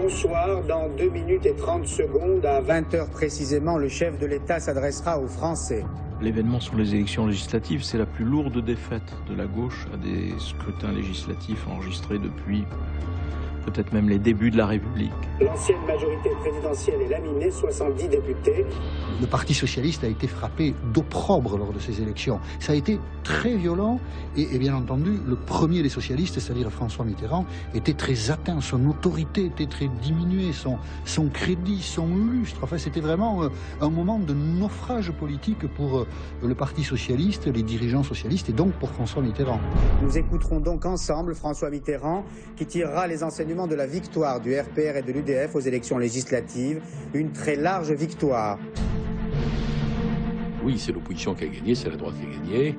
Bonsoir, dans 2 minutes et 30 secondes, à 20h précisément, le chef de l'État s'adressera aux Français. L'événement sur les élections législatives, c'est la plus lourde défaite de la gauche à des scrutins législatifs enregistrés depuis peut-être même les débuts de la République. L'ancienne majorité présidentielle est laminée, 70 députés. Le Parti socialiste a été frappé d'opprobre lors de ces élections. Ça a été très violent et bien entendu, le premier des socialistes, c'est-à-dire François Mitterrand, était très atteint. Son autorité était très diminuée, son crédit, son lustre. Enfin, c'était vraiment un moment de naufrage politique pour le Parti socialiste, les dirigeants socialistes et donc pour François Mitterrand. Nous écouterons donc ensemble François Mitterrand qui tirera les enseignements de la victoire du RPR et de l'UDF aux élections législatives, une très large victoire. Oui, c'est l'opposition qui a gagné, c'est la droite qui a gagné.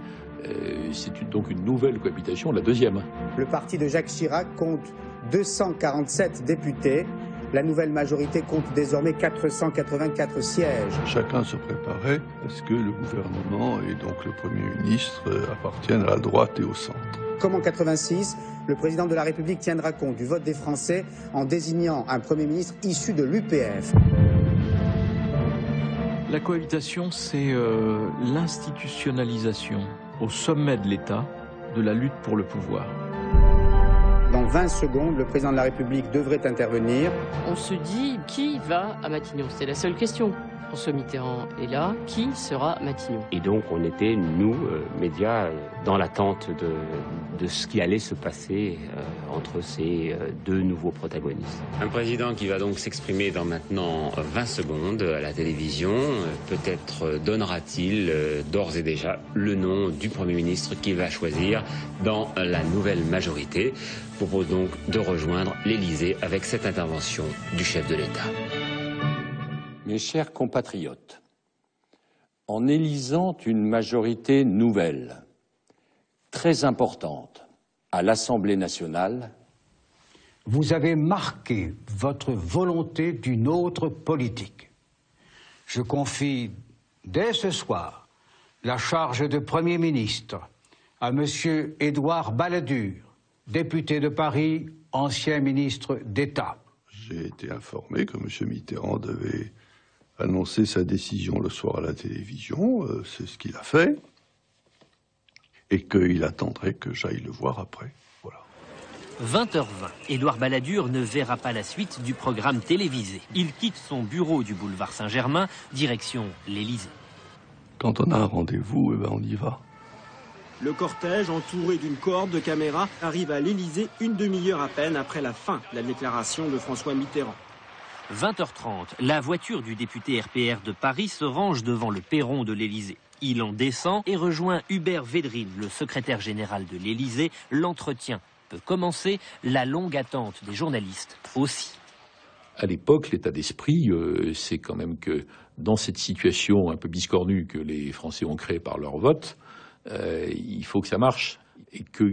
C'est donc une nouvelle cohabitation, la deuxième. Le parti de Jacques Chirac compte 247 députés. La nouvelle majorité compte désormais 484 sièges. Chacun se préparait à ce que le gouvernement et donc le Premier ministre appartiennent à la droite et au centre. Comme en 86, le président de la République tiendra compte du vote des Français en désignant un Premier ministre issu de l'UPF. La cohabitation, c'est l'institutionnalisation au sommet de l'État de la lutte pour le pouvoir. Dans 20 secondes, le président de la République devrait intervenir. On se dit, qui va à Matignon? C'est la seule question. François Mitterrand est là, qui sera à Matignon? Et donc on était, nous, médias, dans l'attente de ce qui allait se passer entre ces deux nouveaux protagonistes. Un président qui va donc s'exprimer dans maintenant 20 secondes à la télévision. Peut-être donnera-t-il d'ores et déjà le nom du Premier ministre qu'il va choisir dans la nouvelle majorité. Je propose donc de rejoindre l'Élysée avec cette intervention du chef de l'État. Mes chers compatriotes, en élisant une majorité nouvelle, très importante, à l'Assemblée nationale, vous avez marqué votre volonté d'une autre politique. Je confie dès ce soir la charge de Premier ministre à M. Édouard Balladur, député de Paris, ancien ministre d'État. J'ai été informé que M. Mitterrand devait annoncer sa décision le soir à la télévision, c'est ce qu'il a fait, et qu'il attendrait que j'aille le voir après. Voilà. 20h20, Édouard Balladur ne verra pas la suite du programme télévisé. Il quitte son bureau du boulevard Saint-Germain, direction l'Élysée. Quand on a un rendez-vous, on y va. Le cortège, entouré d'une cohorte de caméras, arrive à l'Élysée une demi-heure à peine après la fin de la déclaration de François Mitterrand. 20h30, la voiture du député RPR de Paris se range devant le perron de l'Élysée. Il en descend et rejoint Hubert Védrine, le secrétaire général de l'Élysée. L'entretien peut commencer, la longue attente des journalistes aussi. À l'époque, l'état d'esprit, c'est quand même que dans cette situation un peu biscornue que les Français ont créée par leur vote, il faut que ça marche. Et que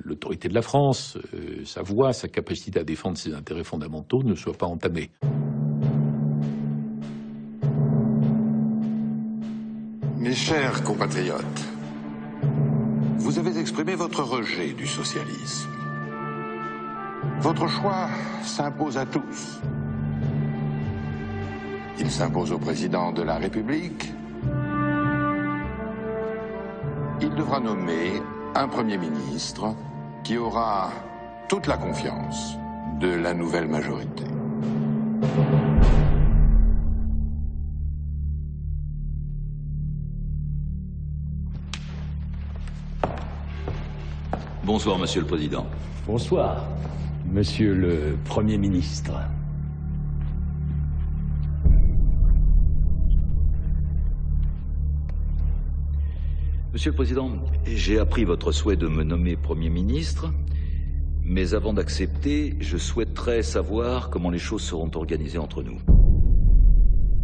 l'autorité de la France, sa voix, sa capacité à défendre ses intérêts fondamentaux ne soient pas entamées. Mes chers compatriotes, vous avez exprimé votre rejet du socialisme. Votre choix s'impose à tous. Il s'impose au président de la République. Il devra nommer un Premier ministre qui aura toute la confiance de la nouvelle majorité. Bonsoir, Monsieur le Président. Bonsoir, Monsieur le Premier ministre. Monsieur le Président, j'ai appris votre souhait de me nommer Premier ministre, mais avant d'accepter, je souhaiterais savoir comment les choses seront organisées entre nous.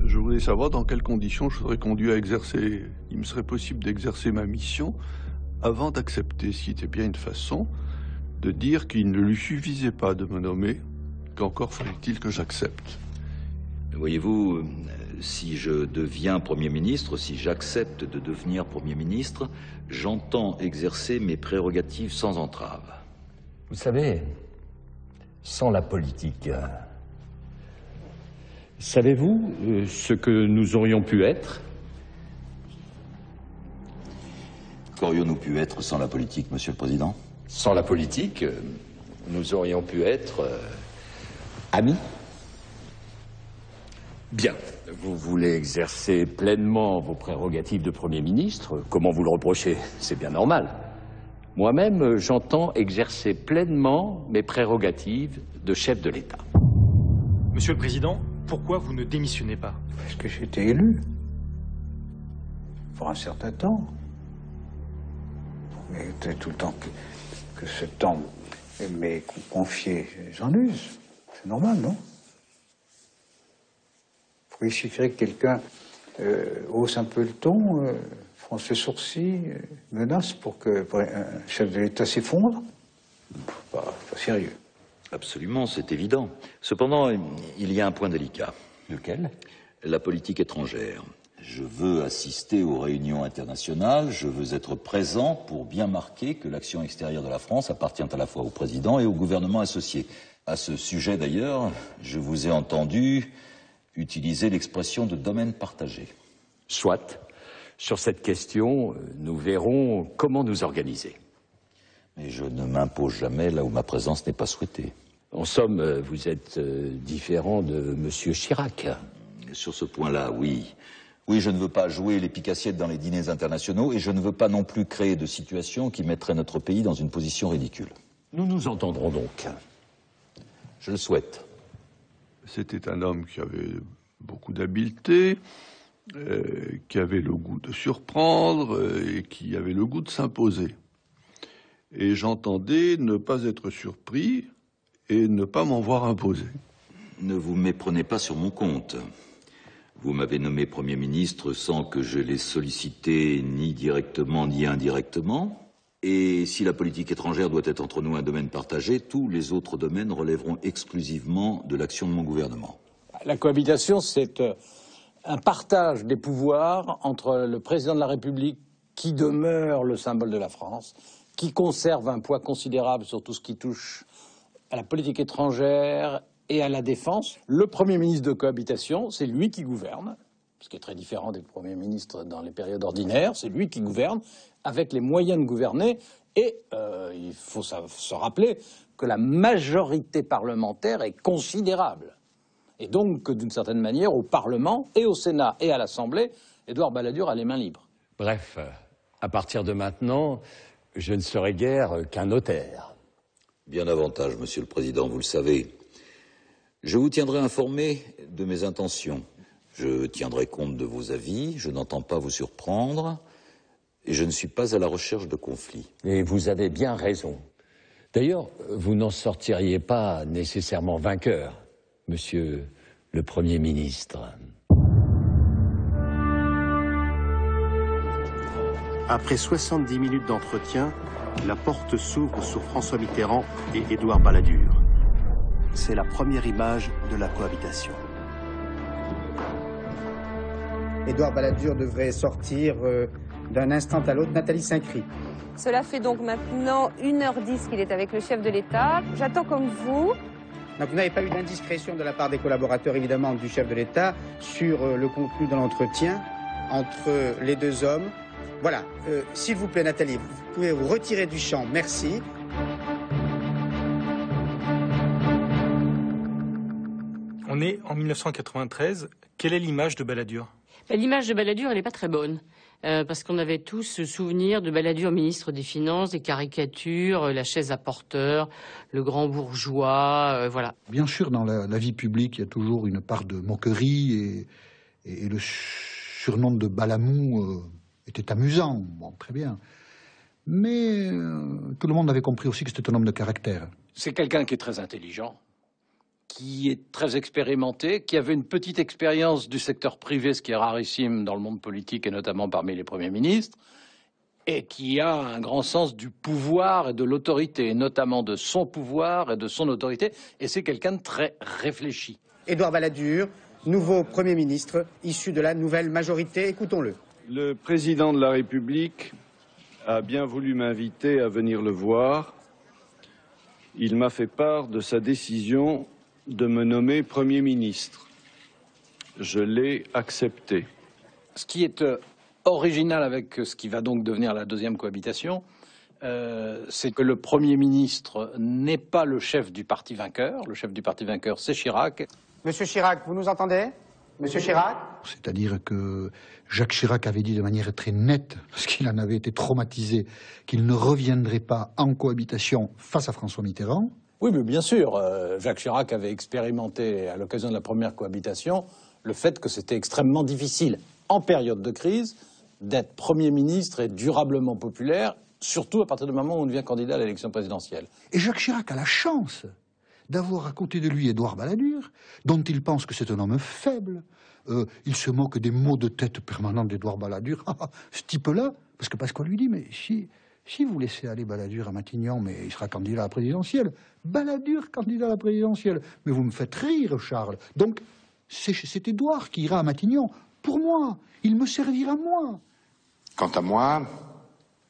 Je voulais savoir dans quelles conditions je serais conduit à exercer. Il me serait possible d'exercer ma mission avant d'accepter, ce qui était bien une façon de dire qu'il ne lui suffisait pas de me nommer, qu'encore fallait-il que j'accepte. Voyez-vous, si je deviens Premier ministre, si j'accepte de devenir Premier ministre, j'entends exercer mes prérogatives sans entrave. Vous savez, sans la politique. Savez-vous ce que nous aurions pu être? Qu'aurions-nous pu être sans la politique, Monsieur le Président? Sans la politique, nous aurions pu être amis. Bien. Vous voulez exercer pleinement vos prérogatives de Premier ministre. Comment vous le reprochez? C'est bien normal. Moi-même, j'entends exercer pleinement mes prérogatives de chef de l'État. Monsieur le Président, pourquoi vous ne démissionnez pas? Parce que j'ai été élu. Pour un certain temps. Mais tout le temps que ce temps m'est confié, j'en use. C'est normal, non? Il suffirait que quelqu'un hausse un peu le ton, fronce les sourcils, menace pour un chef de l'État s'effondre. Pas sérieux. Absolument, c'est évident. Cependant, il y a un point délicat. Lequel? La politique étrangère. Je veux assister aux réunions internationales, je veux être présent pour bien marquer que l'action extérieure de la France appartient à la fois au président et au gouvernement associé. À ce sujet d'ailleurs, je vous ai entendu utiliser l'expression de domaine partagé. Soit. Sur cette question, nous verrons comment nous organiser. Mais je ne m'impose jamais là où ma présence n'est pas souhaitée. En somme, vous êtes différent de Monsieur Chirac. Sur ce point-là, oui. Oui, je ne veux pas jouer les pique-assiettes dans les dîners internationaux et je ne veux pas non plus créer de situations qui mettraient notre pays dans une position ridicule. Nous nous entendrons donc. Je le souhaite. C'était un homme qui avait beaucoup d'habileté, qui avait le goût de surprendre et qui avait le goût de s'imposer. Et j'entendais ne pas être surpris et ne pas m'en voir imposer. Ne vous méprenez pas sur mon compte. Vous m'avez nommé Premier ministre sans que je l'ai sollicité ni directement ni indirectement. Et si la politique étrangère doit être entre nous un domaine partagé, tous les autres domaines relèveront exclusivement de l'action de mon gouvernement. La cohabitation, c'est un partage des pouvoirs entre le président de la République, qui demeure le symbole de la France, qui conserve un poids considérable sur tout ce qui touche à la politique étrangère et à la défense. Le Premier ministre de cohabitation, c'est lui qui gouverne, ce qui est très différent des premiers ministres dans les périodes ordinaires, c'est lui qui gouverne, avec les moyens de gouverner, et il faut se rappeler que la majorité parlementaire est considérable. Et donc, d'une certaine manière, au Parlement, et au Sénat, et à l'Assemblée, Édouard Balladur a les mains libres. Bref, à partir de maintenant, je ne serai guère qu'un notaire. Bien davantage, Monsieur le Président, vous le savez. Je vous tiendrai informé de mes intentions. Je tiendrai compte de vos avis, je n'entends pas vous surprendre, et je ne suis pas à la recherche de conflits. Et vous avez bien raison. D'ailleurs, vous n'en sortiriez pas nécessairement vainqueur, Monsieur le Premier ministre. Après 70 minutes d'entretien, la porte s'ouvre sur François Mitterrand et Édouard Balladur. C'est la première image de la cohabitation. Édouard Balladur devrait sortir d'un instant à l'autre. Nathalie Saint-Cry. Cela fait donc maintenant 1h10 qu'il est avec le chef de l'État. J'attends comme vous. Donc vous n'avez pas eu d'indiscrétion de la part des collaborateurs, évidemment, du chef de l'État sur le contenu de l'entretien entre les deux hommes. Voilà. S'il vous plaît, Nathalie, vous pouvez vous retirer du champ. Merci. On est en 1993. Quelle est l'image de Balladur? L'image de Balladur, elle n'est pas très bonne. Parce qu'on avait tous ce souvenir de Balladur, ministre des Finances, des caricatures, la chaise à porteur, le grand bourgeois, voilà. Bien sûr, dans la vie publique, il y a toujours une part de moquerie et le surnom de Balamou était amusant, bon, très bien. Mais tout le monde avait compris aussi que c'était un homme de caractère. C'est quelqu'un qui est très intelligent, qui est très expérimenté, qui avait une petite expérience du secteur privé, ce qui est rarissime dans le monde politique et notamment parmi les premiers ministres, et qui a un grand sens du pouvoir et de l'autorité, et notamment de son pouvoir et de son autorité, et c'est quelqu'un de très réfléchi. Édouard Balladur, nouveau Premier ministre, issu de la nouvelle majorité, écoutons-le. Le président de la République a bien voulu m'inviter à venir le voir il m'a fait part de sa décision de me nommer Premier ministre. Je l'ai accepté. Ce qui est original avec ce qui va donc devenir la deuxième cohabitation, c'est que le Premier ministre n'est pas le chef du parti vainqueur. Le chef du parti vainqueur, c'est Chirac. Monsieur Chirac, vous nous entendez? Monsieur Chirac? C'est-à-dire que Jacques Chirac avait dit de manière très nette, parce qu'il en avait été traumatisé, qu'il ne reviendrait pas en cohabitation face à François Mitterrand. Oui, mais bien sûr, Jacques Chirac avait expérimenté à l'occasion de la première cohabitation le fait que c'était extrêmement difficile, en période de crise, d'être Premier ministre et durablement populaire, surtout à partir du moment où on devient candidat à l'élection présidentielle. Et Jacques Chirac a la chance d'avoir à côté de lui Édouard Balladur, dont il pense que c'est un homme faible. Il se moque des maux de tête permanents d'Édouard Balladur. Ce type-là, parce qu'on lui dit, mais si vous laissez aller Balladur à Matignon, mais il sera candidat à la présidentielle. Balladur, candidat à la présidentielle. Mais vous me faites rire, Charles. Donc, c'est Édouard qui ira à Matignon. Pour moi, il me servira moi. Quant à moi,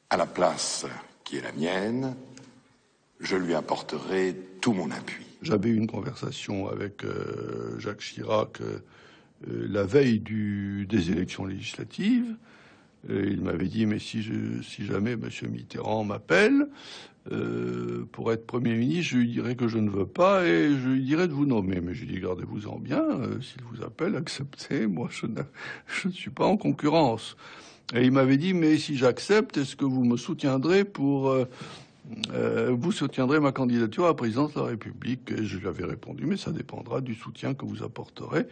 à la place qui est la mienne, je lui apporterai tout mon appui. J'avais eu une conversation avec Jacques Chirac la veille des élections législatives. Il m'avait dit, mais si jamais M. Mitterrand m'appelle pour être Premier ministre, je lui dirai que je ne veux pas et je lui dirai de vous nommer. Mais je lui dis, gardez-vous-en bien, s'il vous appelle, acceptez, moi je ne suis pas en concurrence. Et il m'avait dit, mais si j'accepte, est-ce que vous me soutiendrez vous soutiendrez ma candidature à la présidence de la République? Et je lui avais répondu, mais ça dépendra du soutien que vous apporterez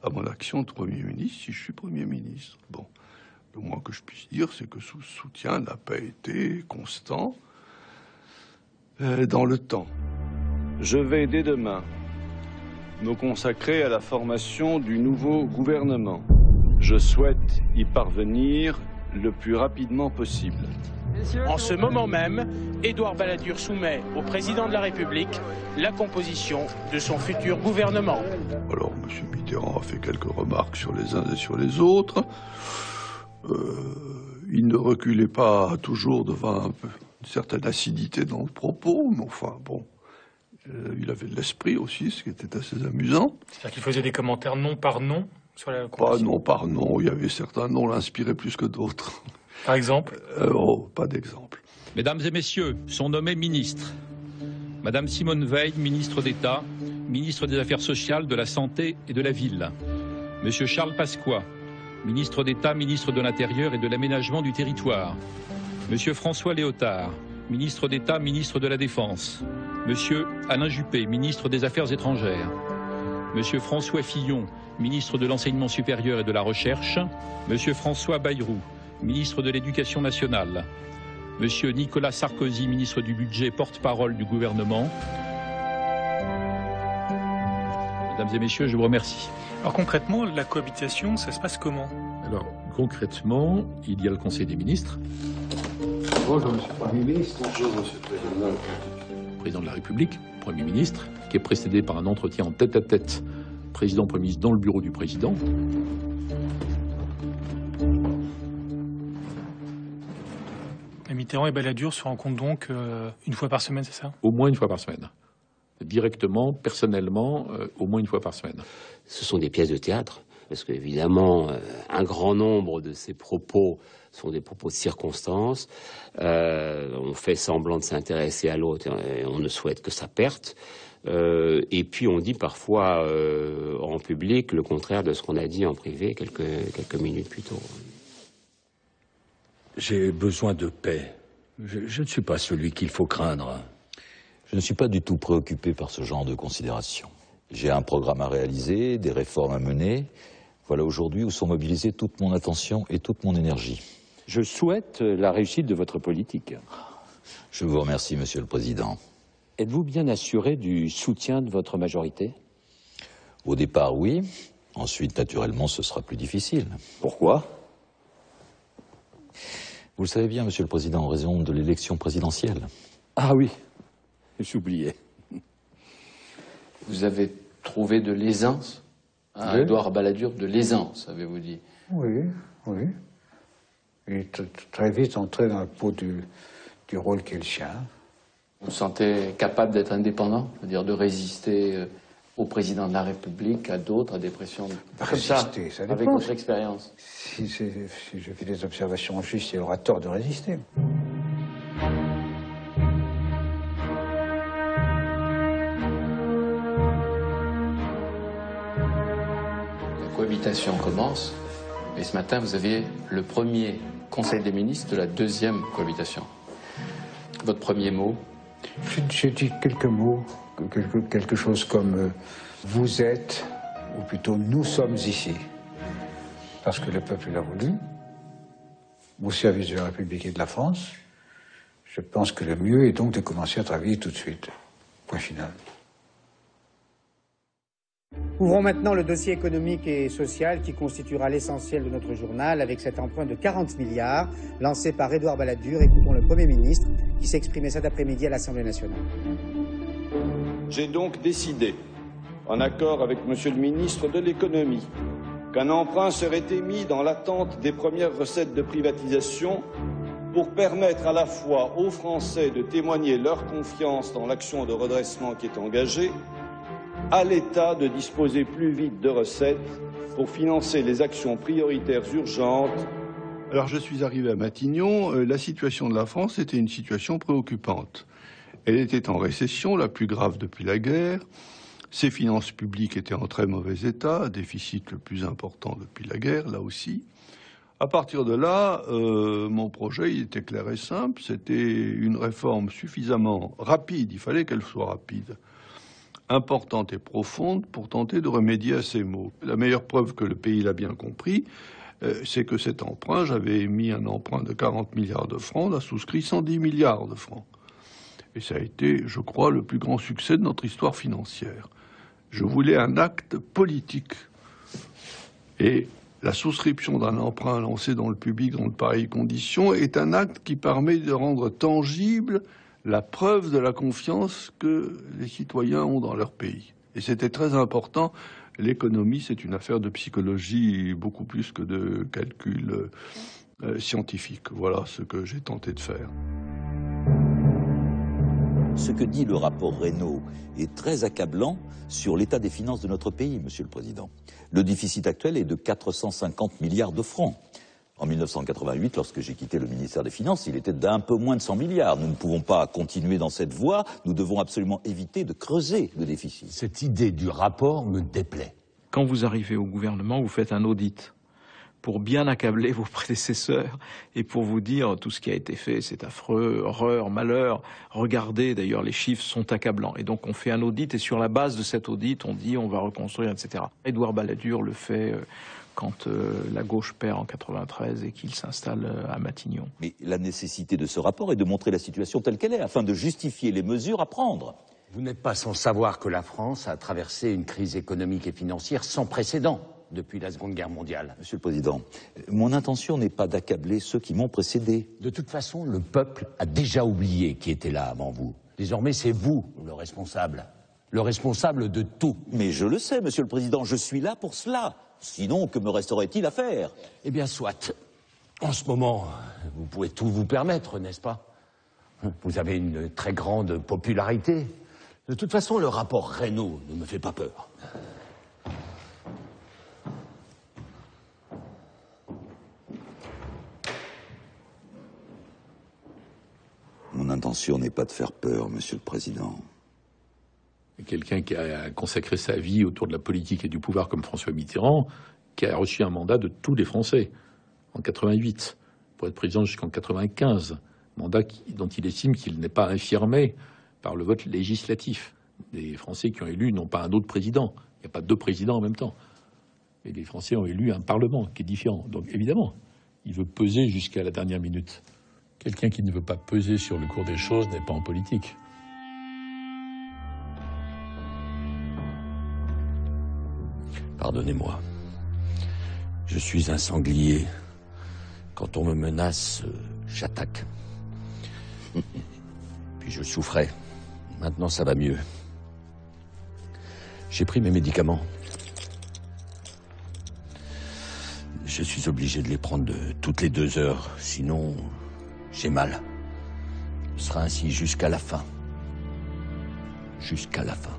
à mon action de Premier ministre si je suis Premier ministre. Bon, le moins que je puisse dire, c'est que ce soutien n'a pas été constant dans le temps. Je vais dès demain me consacrer à la formation du nouveau gouvernement. Je souhaite y parvenir le plus rapidement possible. En ce moment même, Édouard Balladur soumet au président de la République la composition de son futur gouvernement. Alors, M. Mitterrand a fait quelques remarques sur les uns et sur les autres. Il ne reculait pas toujours devant une certaine acidité dans le propos, mais enfin, bon, il avait de l'esprit aussi, ce qui était assez amusant. C'est-à-dire qu'il faisait des commentaires nom par nom sur la Pas nom par nom, il y avait certains noms l'inspiraient plus que d'autres. Par exemple pas d'exemple. Mesdames et messieurs, sont nommés ministres. Madame Simone Veil, ministre d'État, ministre des Affaires sociales, de la Santé et de la Ville. Monsieur Charles Pasqua, ministre d'État, ministre de l'Intérieur et de l'Aménagement du Territoire. Monsieur François Léotard, ministre d'État, ministre de la Défense. Monsieur Alain Juppé, ministre des Affaires étrangères. Monsieur François Fillon, ministre de l'Enseignement supérieur et de la Recherche. Monsieur François Bayrou, ministre de l'Éducation nationale. Monsieur Nicolas Sarkozy, ministre du Budget, porte-parole du gouvernement. Mesdames et messieurs, je vous remercie. Alors concrètement, la cohabitation, ça se passe comment? Alors concrètement, il y a le Conseil des ministres. Bonjour, Monsieur le Premier ministre. Bonjour, Monsieur le Président. Président de la République, Premier ministre, qui est précédé par un entretien en tête-à-tête, président-premier ministre dans le bureau du président. Mitterrand et Balladur se rencontrent donc une fois par semaine, c'est ça? Au moins une fois par semaine. Directement, personnellement, au moins une fois par semaine. Ce sont des pièces de théâtre, parce qu'évidemment, un grand nombre de ces propos sont des propos de circonstance. On fait semblant de s'intéresser à l'autre et on ne souhaite que sa perte. Et puis on dit parfois en public le contraire de ce qu'on a dit en privé quelques minutes plus tôt. J'ai besoin de paix. Je ne suis pas celui qu'il faut craindre. Je ne suis pas du tout préoccupé par ce genre de considération. J'ai un programme à réaliser, des réformes à mener. Voilà aujourd'hui où sont mobilisées toute mon attention et toute mon énergie. Je souhaite la réussite de votre politique. Je vous remercie, Monsieur le Président. Êtes-vous bien assuré du soutien de votre majorité? Au départ, oui. Ensuite, naturellement, ce sera plus difficile. Pourquoi? Vous le savez bien, Monsieur le Président, en raison de l'élection présidentielle. Ah oui, j'oubliais. Vous avez trouvé de l'aisance à Édouard Balladur, de l'aisance, avez-vous dit? Oui, oui. Il est très vite entré dans le pot du rôle qu'il tient. Vous vous sentez capable d'être indépendant, c'est-à-dire de résister au président de la République, à d'autres, à des pressions comme ça dépend. avec votre expérience? Si je fais des observations justes, il aura tort de résister. La cohabitation commence, et ce matin, vous aviez le premier Conseil des ministres de la deuxième cohabitation. Votre premier mot? Je dis quelques mots, quelque chose comme vous êtes, ou plutôt nous sommes ici, parce que le peuple l'a voulu, au service de la République et de la France. Je pense que le mieux est donc de commencer à travailler tout de suite. Point final. Ouvrons maintenant le dossier économique et social qui constituera l'essentiel de notre journal avec cet emprunt de 40 milliards lancé par Édouard Balladur. Écoutons le Premier ministre qui s'exprimait cet après-midi à l'Assemblée nationale. J'ai donc décidé, en accord avec Monsieur le ministre de l'Économie, qu'un emprunt serait émis dans l'attente des premières recettes de privatisation pour permettre à la fois aux Français de témoigner leur confiance dans l'action de redressement qui est engagée, à l'État de disposer plus vite de recettes pour financer les actions prioritaires urgentes. Alors je suis arrivé à Matignon, la situation de la France était une situation préoccupante. Elle était en récession, la plus grave depuis la guerre. Ses finances publiques étaient en très mauvais état, déficit le plus important depuis la guerre, là aussi. À partir de là, mon projet il était clair et simple, c'était une réforme suffisamment rapide, il fallait qu'elle soit rapide, importante et profonde pour tenter de remédier à ces maux. La meilleure preuve que le pays l'a bien compris, c'est que cet emprunt, j'avais émis un emprunt de 40 milliards de francs, on a souscrit 110 milliards de francs. Et ça a été, je crois, le plus grand succès de notre histoire financière. Je voulais un acte politique. Et la souscription d'un emprunt lancé dans le public dans de pareilles conditions est un acte qui permet de rendre tangible la preuve de la confiance que les citoyens ont dans leur pays. Et c'était très important. L'économie, c'est une affaire de psychologie beaucoup plus que de calcul scientifique. Voilà ce que j'ai tenté de faire. Ce que dit le rapport Reynaud est très accablant sur l'état des finances de notre pays, Monsieur le Président. Le déficit actuel est de 450 milliards de francs. En 1988, lorsque j'ai quitté le ministère des Finances, il était d'un peu moins de 100 milliards. Nous ne pouvons pas continuer dans cette voie. Nous devons absolument éviter de creuser le déficit. Cette idée du rapport me déplaît. Quand vous arrivez au gouvernement, vous faites un audit pour bien accabler vos prédécesseurs et pour vous dire tout ce qui a été fait, c'est affreux, horreur, malheur. Regardez, d'ailleurs, les chiffres sont accablants. Et donc on fait un audit et sur la base de cet audit, on dit on va reconstruire, etc. Édouard Balladur le fait quand la gauche perd en 93 et qu'il s'installe à Matignon. Mais la nécessité de ce rapport est de montrer la situation telle qu'elle est, afin de justifier les mesures à prendre. Vous n'êtes pas sans savoir que la France a traversé une crise économique et financière sans précédent depuis la Seconde Guerre mondiale. Monsieur le Président, mon intention n'est pas d'accabler ceux qui m'ont précédé. De toute façon, le peuple a déjà oublié qui était là avant vous. Désormais, c'est vous le responsable de tout. Mais je le sais, Monsieur le Président, je suis là pour cela. Sinon, que me resterait-il à faire? Eh bien, soit. En ce moment, vous pouvez tout vous permettre, n'est-ce pas? Vous avez une très grande popularité. De toute façon, le rapport Reynaud ne me fait pas peur. Mon intention n'est pas de faire peur, Monsieur le Président. Quelqu'un qui a consacré sa vie autour de la politique et du pouvoir comme François Mitterrand, qui a reçu un mandat de tous les Français en 88, pour être président jusqu'en 95, mandat dont il estime qu'il n'est pas infirmé par le vote législatif. Des Français qui ont élu non pas un autre président, il n'y a pas deux présidents en même temps, mais les Français ont élu un Parlement qui est différent. Donc évidemment, il veut peser jusqu'à la dernière minute. Quelqu'un qui ne veut pas peser sur le cours des choses n'est pas en politique. Pardonnez-moi. Je suis un sanglier. Quand on me menace, j'attaque. Puis je souffrais. Maintenant, ça va mieux. J'ai pris mes médicaments. Je suis obligé de les prendre toutes les 2 heures, sinon j'ai mal. Ce sera ainsi jusqu'à la fin. jusqu'à la fin.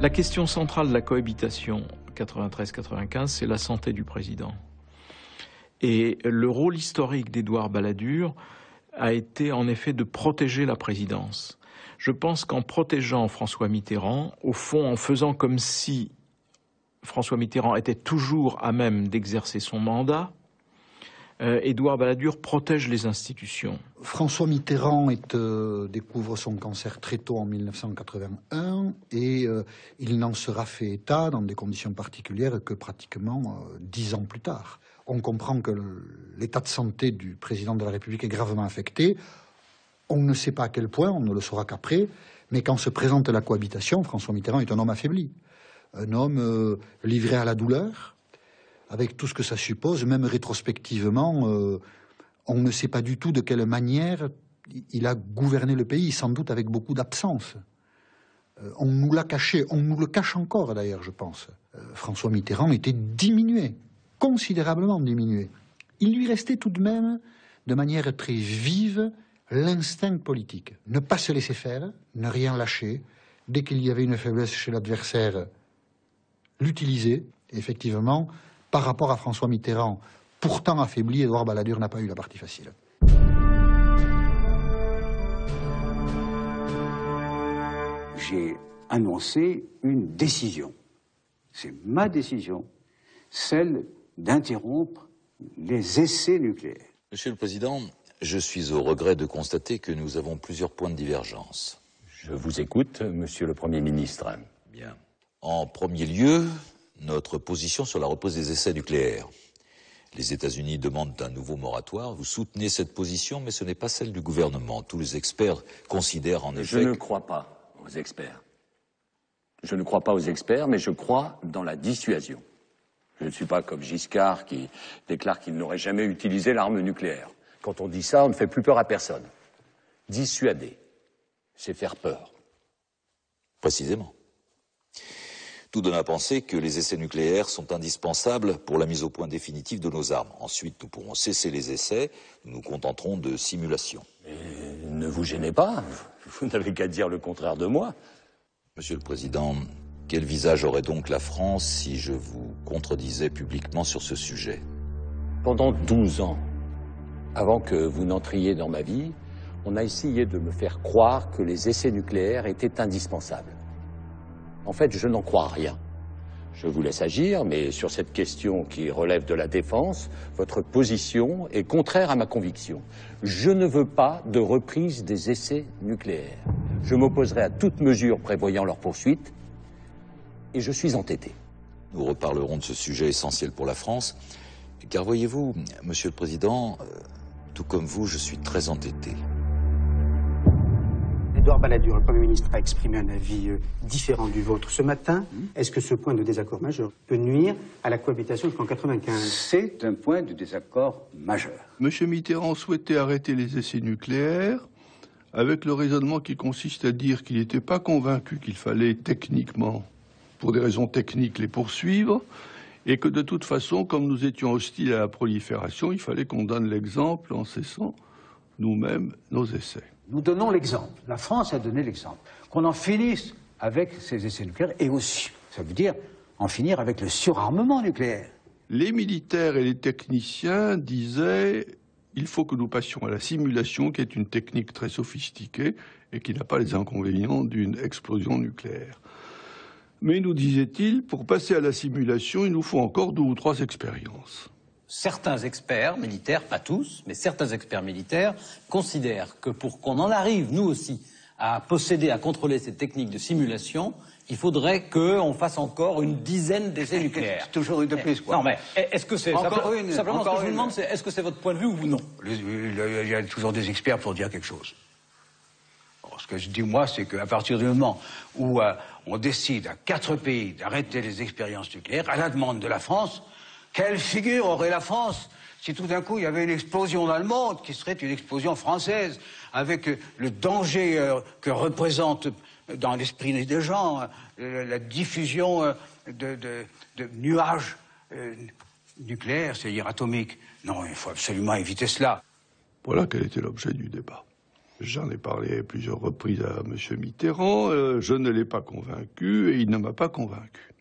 La question centrale de la cohabitation 93-95, c'est la santé du président. Et le rôle historique d'Édouard Balladur a été en effet de protéger la présidence. Je pense qu'en protégeant François Mitterrand, au fond en faisant comme si François Mitterrand était toujours à même d'exercer son mandat, Édouard Balladur protège les institutions. François Mitterrand découvre son cancer très tôt en 1981 et il n'en sera fait état dans des conditions particulières que pratiquement 10 ans plus tard. On comprend que l'état de santé du président de la République est gravement affecté. On ne sait pas à quel point, on ne le saura qu'après, mais quand se présente la cohabitation, François Mitterrand est un homme affaibli, un homme livré à la douleur, avec tout ce que ça suppose, même rétrospectivement, on ne sait pas du tout de quelle manière il a gouverné le pays, sans doute avec beaucoup d'absence. On nous l'a caché, on nous le cache encore d'ailleurs, je pense. François Mitterrand était diminué, considérablement diminué. Il lui restait tout de même, de manière très vive, l'instinct politique. Ne pas se laisser faire, ne rien lâcher. Dès qu'il y avait une faiblesse chez l'adversaire, l'utiliser. Effectivement, par rapport à François Mitterrand, pourtant affaibli, Édouard Balladur n'a pas eu la partie facile. J'ai annoncé une décision. C'est ma décision, celle d'interrompre les essais nucléaires. Monsieur le Président, je suis au regret de constater que nous avons plusieurs points de divergence. Je vous écoute, Monsieur le Premier ministre. Bien. En premier lieu, notre position sur la reprise des essais nucléaires. Les États-Unis demandent un nouveau moratoire. Vous soutenez cette position, mais ce n'est pas celle du gouvernement. Tous les experts considèrent en effet... Je ne crois pas aux experts. Je ne crois pas aux experts, mais je crois dans la dissuasion. Je ne suis pas comme Giscard qui déclare qu'il n'aurait jamais utilisé l'arme nucléaire. Quand on dit ça, on ne fait plus peur à personne. Dissuader, c'est faire peur. Précisément. Tout donne à penser que les essais nucléaires sont indispensables pour la mise au point définitive de nos armes. Ensuite, nous pourrons cesser les essais, nous nous contenterons de simulations. Mais ne vous gênez pas, vous n'avez qu'à dire le contraire de moi. Monsieur le Président, quel visage aurait donc la France si je vous contredisais publiquement sur ce sujet? Pendant 12 ans, avant que vous n'entriez dans ma vie, on a essayé de me faire croire que les essais nucléaires étaient indispensables. En fait, je n'en crois rien. Je vous laisse agir, mais sur cette question qui relève de la défense, votre position est contraire à ma conviction. Je ne veux pas de reprise des essais nucléaires. Je m'opposerai à toute mesure prévoyant leur poursuite, et je suis entêté. Nous reparlerons de ce sujet essentiel pour la France, car voyez-vous, Monsieur le Président, tout comme vous, je suis très entêté. Édouard Balladur, le Premier ministre, a exprimé un avis différent du vôtre ce matin. Est-ce que ce point de désaccord majeur peut nuire à la cohabitation jusqu'en 1995 ? C'est un point de désaccord majeur. M. Mitterrand souhaitait arrêter les essais nucléaires avec le raisonnement qui consiste à dire qu'il n'était pas convaincu qu'il fallait techniquement, pour des raisons techniques, les poursuivre, et que de toute façon, comme nous étions hostiles à la prolifération, il fallait qu'on donne l'exemple en cessant nous-mêmes nos essais. Nous donnons l'exemple. La France a donné l'exemple. Qu'on en finisse avec ces essais nucléaires et aussi, ça veut dire en finir avec le surarmement nucléaire. Les militaires et les techniciens disaient il faut que nous passions à la simulation, qui est une technique très sophistiquée et qui n'a pas les inconvénients d'une explosion nucléaire. Mais, nous disait-il, pour passer à la simulation, il nous faut encore 2 ou 3 expériences. Certains experts militaires, pas tous, mais certains experts militaires considèrent que pour qu'on en arrive, nous aussi, à posséder, à contrôler cette technique de simulation, il faudrait qu'on fasse encore une dizaine d'essais nucléaires. Toujours une de plus, quoi. Non, mais est-ce que c'est... Encore une. Simplement, Encore ce que je vous une. demande, c'est est-ce que c'est votre point de vue ou non? Il y a toujours des experts pour dire quelque chose. Alors, ce que je dis, moi, c'est qu'à partir du moment où on décide à 4 pays d'arrêter les expériences nucléaires, à la demande de la France, quelle figure aurait la France si tout d'un coup il y avait une explosion dans le monde qui serait une explosion française, avec le danger que représente dans l'esprit des gens la diffusion de nuages Nucléaire, c'est-à-dire atomique. Non, il faut absolument éviter cela. Voilà quel était l'objet du débat. J'en ai parlé à plusieurs reprises à M. Mitterrand, je ne l'ai pas convaincu et il ne m'a pas convaincu.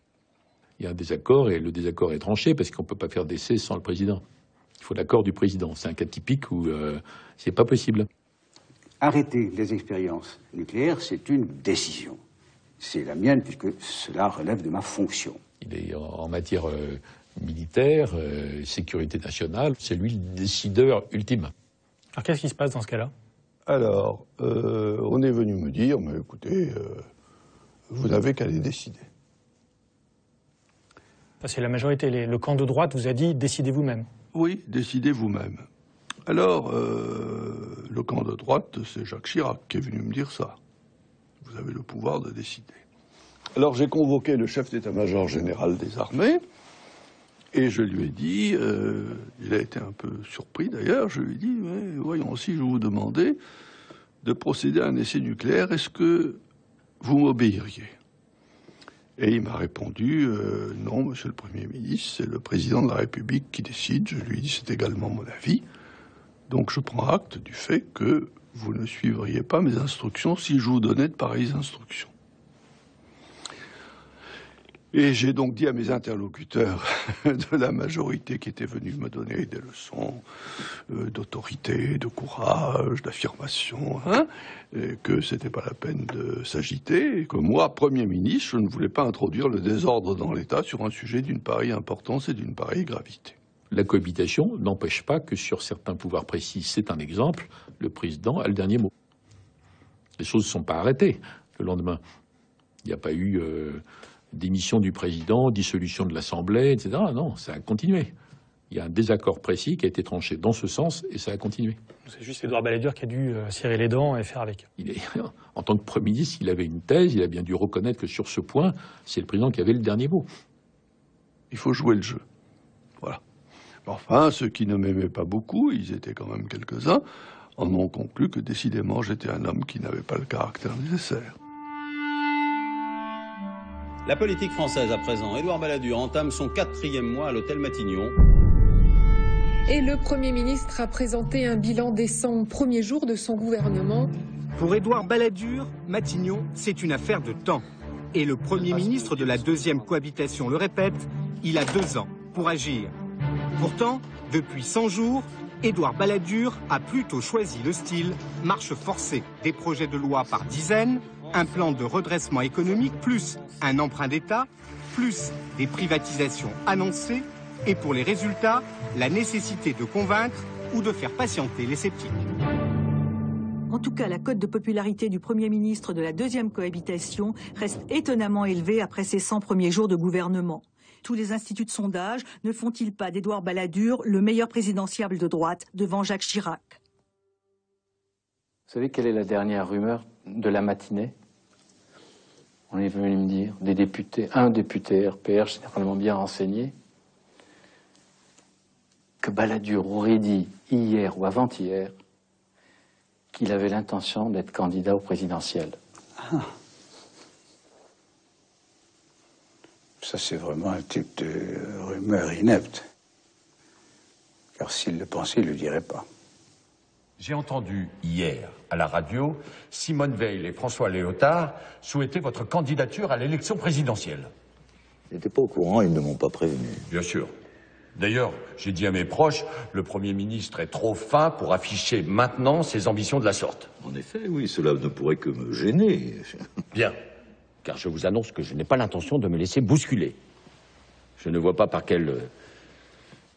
Il y a un désaccord et le désaccord est tranché parce qu'on ne peut pas faire d'essai sans le président. Il faut l'accord du président. C'est un cas typique où c'est pas possible. Arrêter les expériences nucléaires, c'est une décision. C'est la mienne puisque cela relève de ma fonction. Il est en matière militaire, sécurité nationale, c'est lui le décideur ultime. Alors qu'est-ce qui se passe dans ce cas-là? Alors, on est venu me dire, mais écoutez, vous n'avez qu'à les décider. Parce que la majorité, le camp de droite vous a dit, décidez vous-même. Oui, décidez vous-même. Alors, le camp de droite, c'est Jacques Chirac qui est venu me dire ça. Vous avez le pouvoir de décider. Alors j'ai convoqué le chef d'état-major général des armées, et je lui ai dit, il a été un peu surpris d'ailleurs, je lui ai dit, mais voyons, si je vous demandais de procéder à un essai nucléaire, est-ce que vous m'obéiriez? Et il m'a répondu, non, monsieur le Premier ministre, c'est le président de la République qui décide. Je lui ai dit, c'est également mon avis. Donc je prends acte du fait que vous ne suivriez pas mes instructions si je vous donnais de pareilles instructions. Et j'ai donc dit à mes interlocuteurs de la majorité qui étaient venus me donner des leçons d'autorité, de courage, d'affirmation, que c'était pas la peine de s'agiter, et que moi, Premier ministre, je ne voulais pas introduire le désordre dans l'État sur un sujet d'une pareille importance et d'une pareille gravité. La cohabitation n'empêche pas que sur certains pouvoirs précis, c'est un exemple, le président a le dernier mot. Les choses ne sont pas arrêtées le lendemain. Il n'y a pas eu démission du président, dissolution de l'Assemblée, etc. Non, ça a continué. Il y a un désaccord précis qui a été tranché dans ce sens et ça a continué. C'est juste Édouard Balladur qui a dû cirer les dents et faire avec. En tant que Premier ministre, il avait une thèse, il a bien dû reconnaître que sur ce point, c'est le président qui avait le dernier mot. Il faut jouer le jeu. Voilà. Enfin, ceux qui ne m'aimaient pas beaucoup, ils étaient quand même quelques-uns, en ont conclu que décidément j'étais un homme qui n'avait pas le caractère nécessaire. La politique française à présent. Édouard Balladur entame son 4e mois à l'hôtel Matignon. Et le Premier ministre a présenté un bilan des 100 premiers jours de son gouvernement. Pour Édouard Balladur, Matignon, c'est une affaire de temps. Et le Premier ministre de la deuxième cohabitation le répète, il a 2 ans pour agir. Pourtant, depuis 100 jours, Édouard Balladur a plutôt choisi le style marche forcée. Des projets de loi par dizaines, un plan de redressement économique, plus un emprunt d'État, plus des privatisations annoncées, et pour les résultats, la nécessité de convaincre ou de faire patienter les sceptiques. En tout cas, la cote de popularité du Premier ministre de la deuxième cohabitation reste étonnamment élevée après ses 100 premiers jours de gouvernement. Tous les instituts de sondage ne font-ils pas d'Édouard Balladur le meilleur présidentiable de droite devant Jacques Chirac? Vous savez quelle est la dernière rumeur de la matinée? On est venu me dire, un député RPR généralement bien renseigné, que Balladur aurait dit hier ou avant-hier qu'il avait l'intention d'être candidat au présidentiel. Ah. Ça, c'est vraiment un type de rumeur inepte. Car s'il le pensait, il ne le dirait pas. J'ai entendu hier, à la radio, Simone Veil et François Léotard souhaiter votre candidature à l'élection présidentielle. Je n'étais pas au courant, ils ne m'ont pas prévenu. Bien sûr. D'ailleurs, j'ai dit à mes proches, le Premier ministre est trop fin pour afficher maintenant ses ambitions de la sorte. En effet, oui, cela ne pourrait que me gêner. Bien. Car je vous annonce que je n'ai pas l'intention de me laisser bousculer. Je ne vois pas par quelle